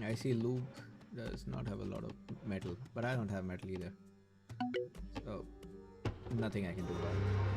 I see Luke does not have a lot of metal, but I don't have metal either. So, nothing I can do about it.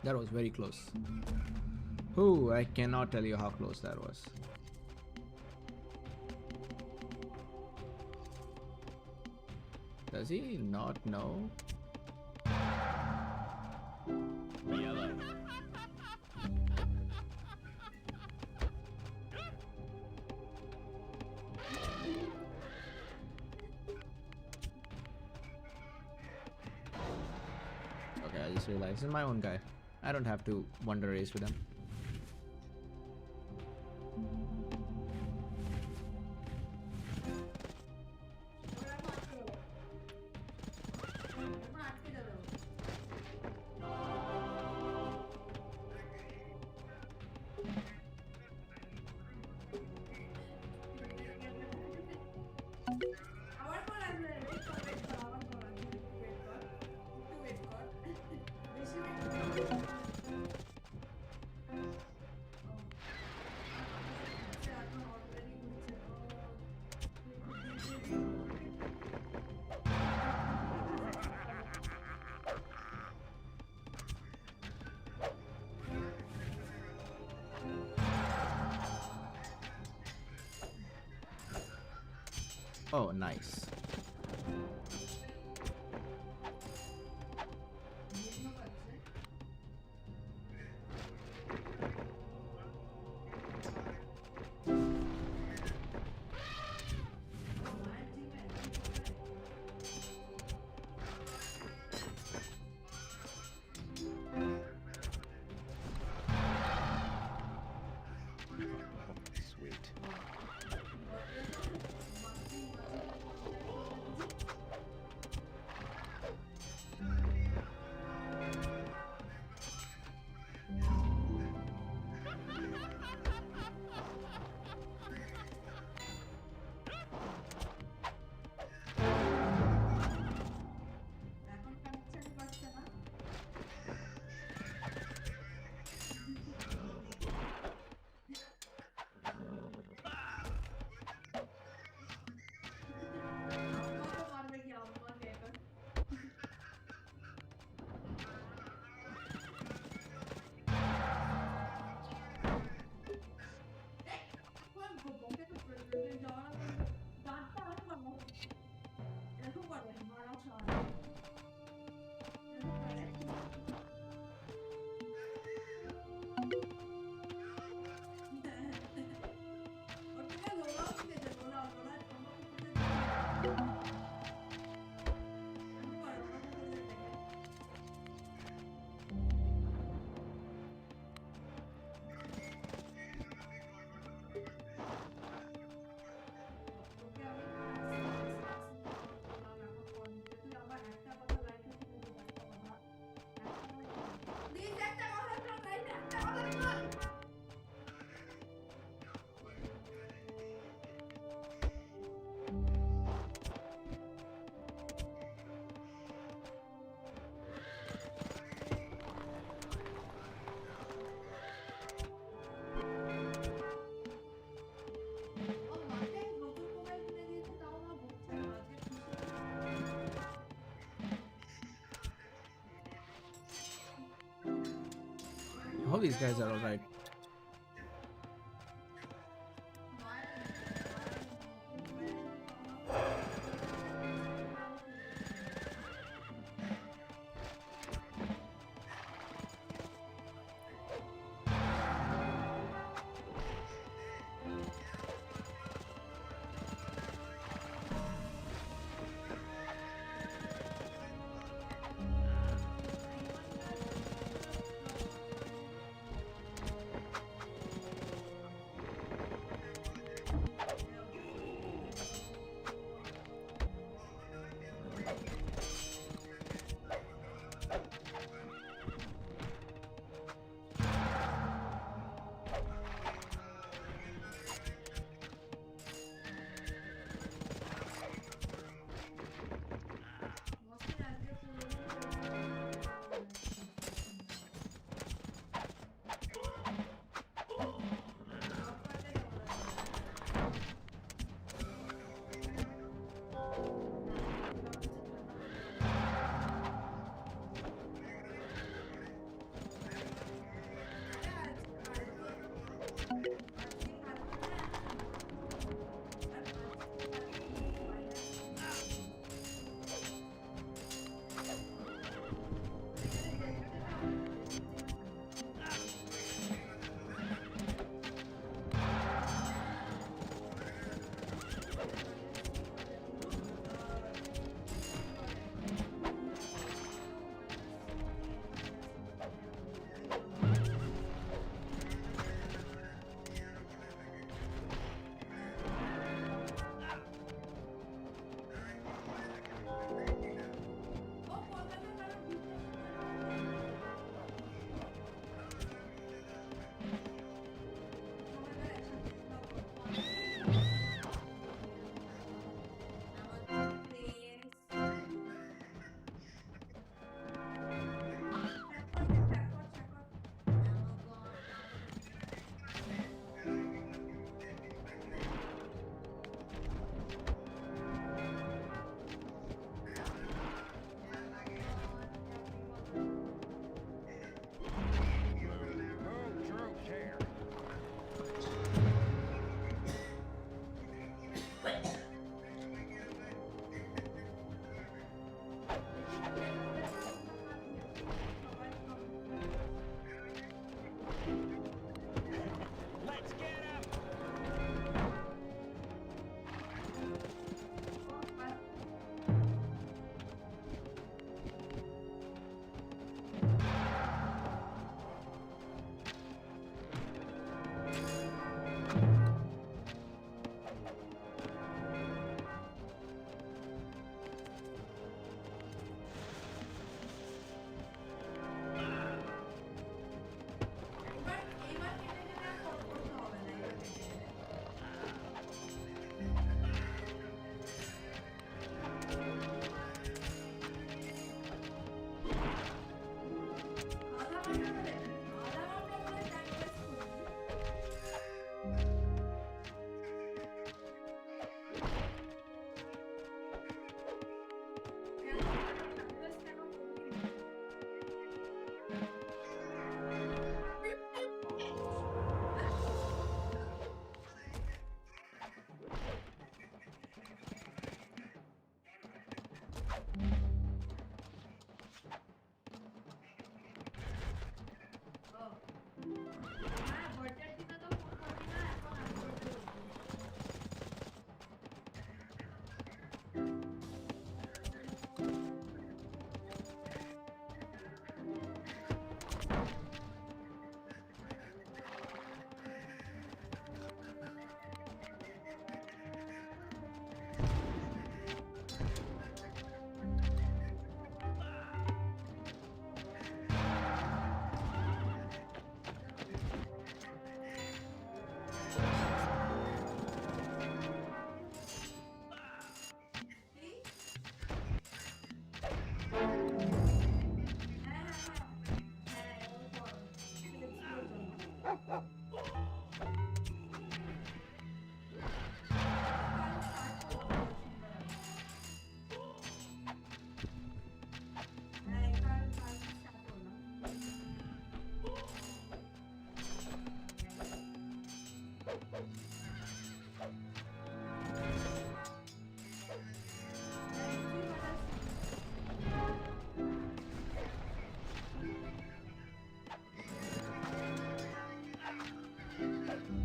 That was very close. Ooh, I cannot tell you how close that was. Does he not know? Yellow. Okay, I just realized this is my own guy. I don't have to wonder race with him. Oh, nice. Sweet. I hope these guys are alright.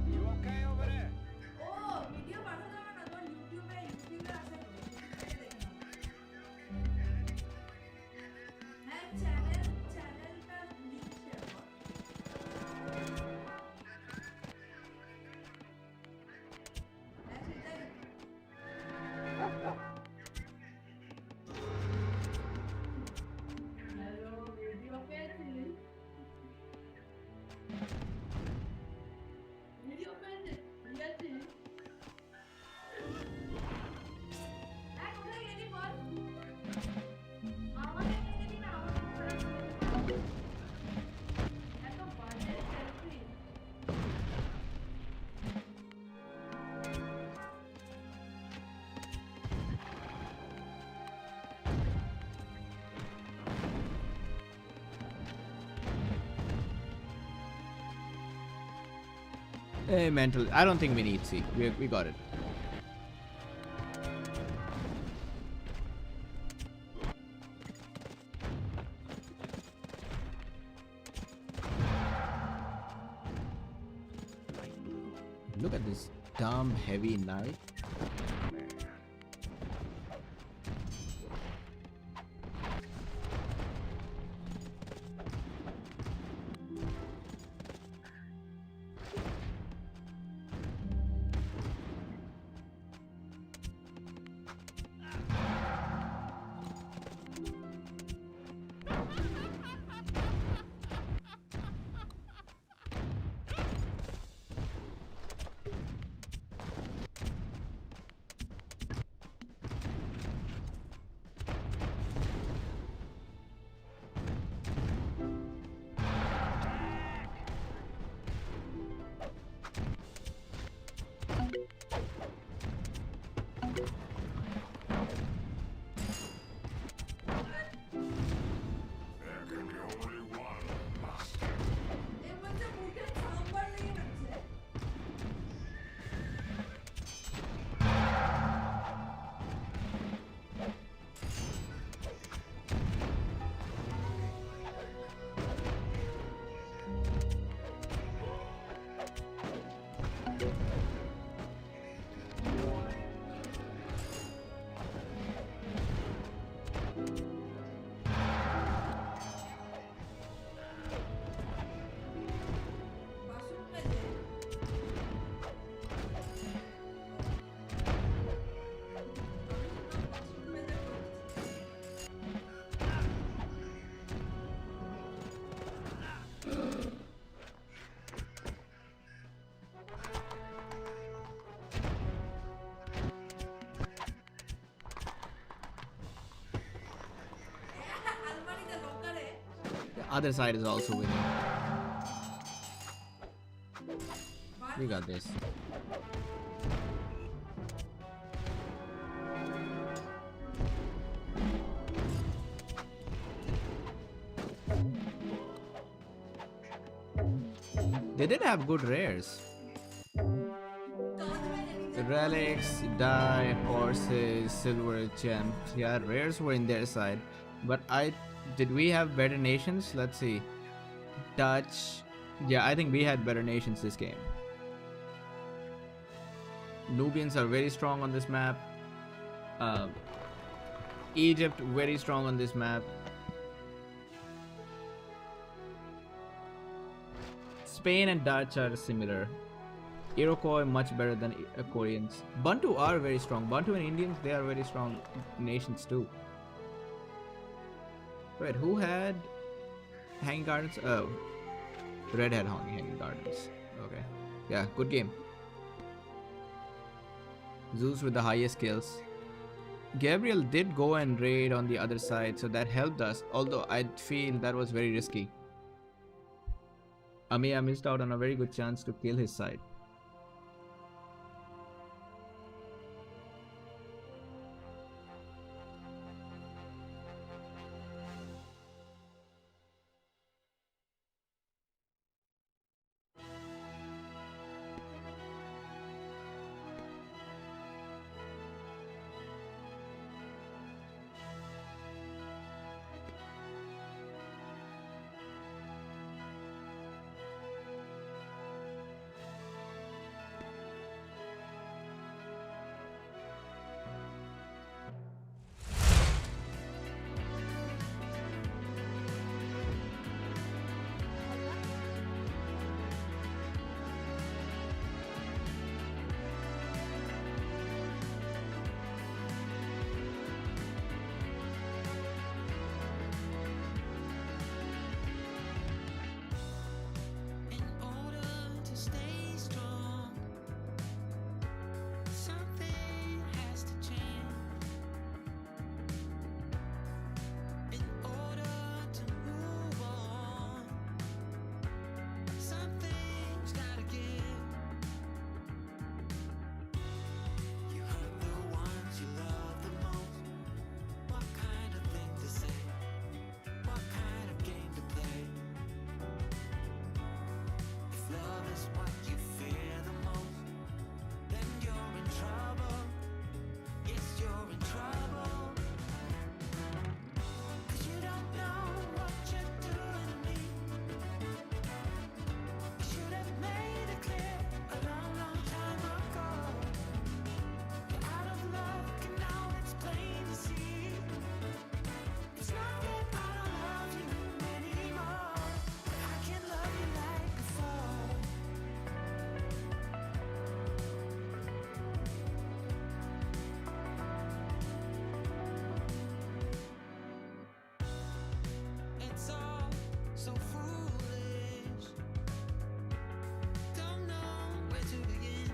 You okay over there? ও video পাঠাতে হবে না তোর ইউটিউবে আছে তো YouTube থেকে দেখে নাও হ্যাঁ চ্যানেলটা লিংক শেয়ার কর হ্যাঁ সেটাই হ্যালো ভিডিও পেয়েছি ভিডিও পেয়েছি দিয়েছি হ্যাঁ কোথায় গেলি বল আমাকে নিয়ে গেলি না আমাকে খারাপ করে এত বাজে selfie Hey, mental. I don't think we need C. We got it. Look at this dumb heavy knife. এর মধ্যে মুখে সাম্বার লেগে গেছে বাসন মেজে বাসন মেজে করছি আলমারিতে লকারে The other side is also winning. We got this. They did have good rares. কাজ মেজে নিজে Relics, die, horses, silver gems. Yeah, rares were in their side. But did we have better nations? Let's see. Dutch. Yeah, I think we had better nations this game. Nubians are very strong on this map. Egypt very strong on this map. Spain and Dutch are similar. Iroquois much better than Koreans. Bantu are very strong. Bantu and Indians, they are very strong nations too. Wait, who had Hanging Gardens? Oh, Red had Hanging Gardens. Okay, yeah, good game. Zeus with the highest kills. Gabriel did go and raid on the other side, so that helped us. Although I feel that was very risky. Amiya missed out on a very good chance to kill his side. In order to stay strong, something has to change. In order to move on, something's gotta give. You hurt the ones you love the most. What kind of thing to say? What kind of game to play? If love is what you fear the most, then you're in trouble. Yes, you're in trouble. 'Cause you don't know what you're doing to me. You should have made it clear a long, long time ago. You're out of luck and now it's plain to see. It's not that I don't love you anymore, but I can't love you like before. It's all so foolish. Don't know where to begin.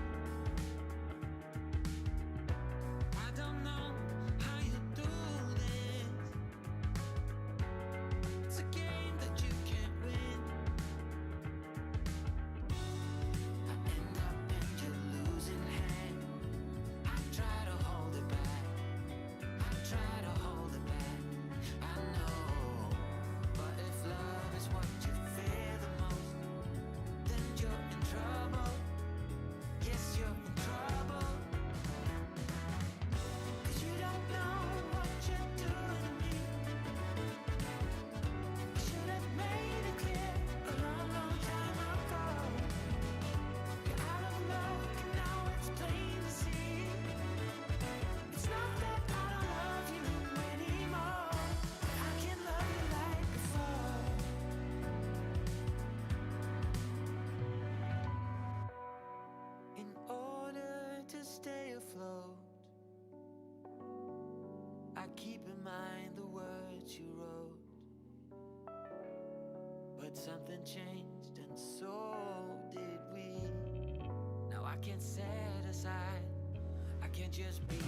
I don't know how you do this. It's a game that you can't win. I end up in your losing hand. I try to hold it back. I try to hold it back. I know, but if love is what you fear the most, then you're in trouble. Yes, you're in trouble. 'Cause you don't know what you're doing to me. You should have made it clear a long, long time ago. You're out of luck and now it's plain to see. It's not that I don't love you anymore, but I can't love you like before. In order to stay afloat, I keep in mind the words you wrote. But something changed and so did we. Now I can't set aside, I can't just be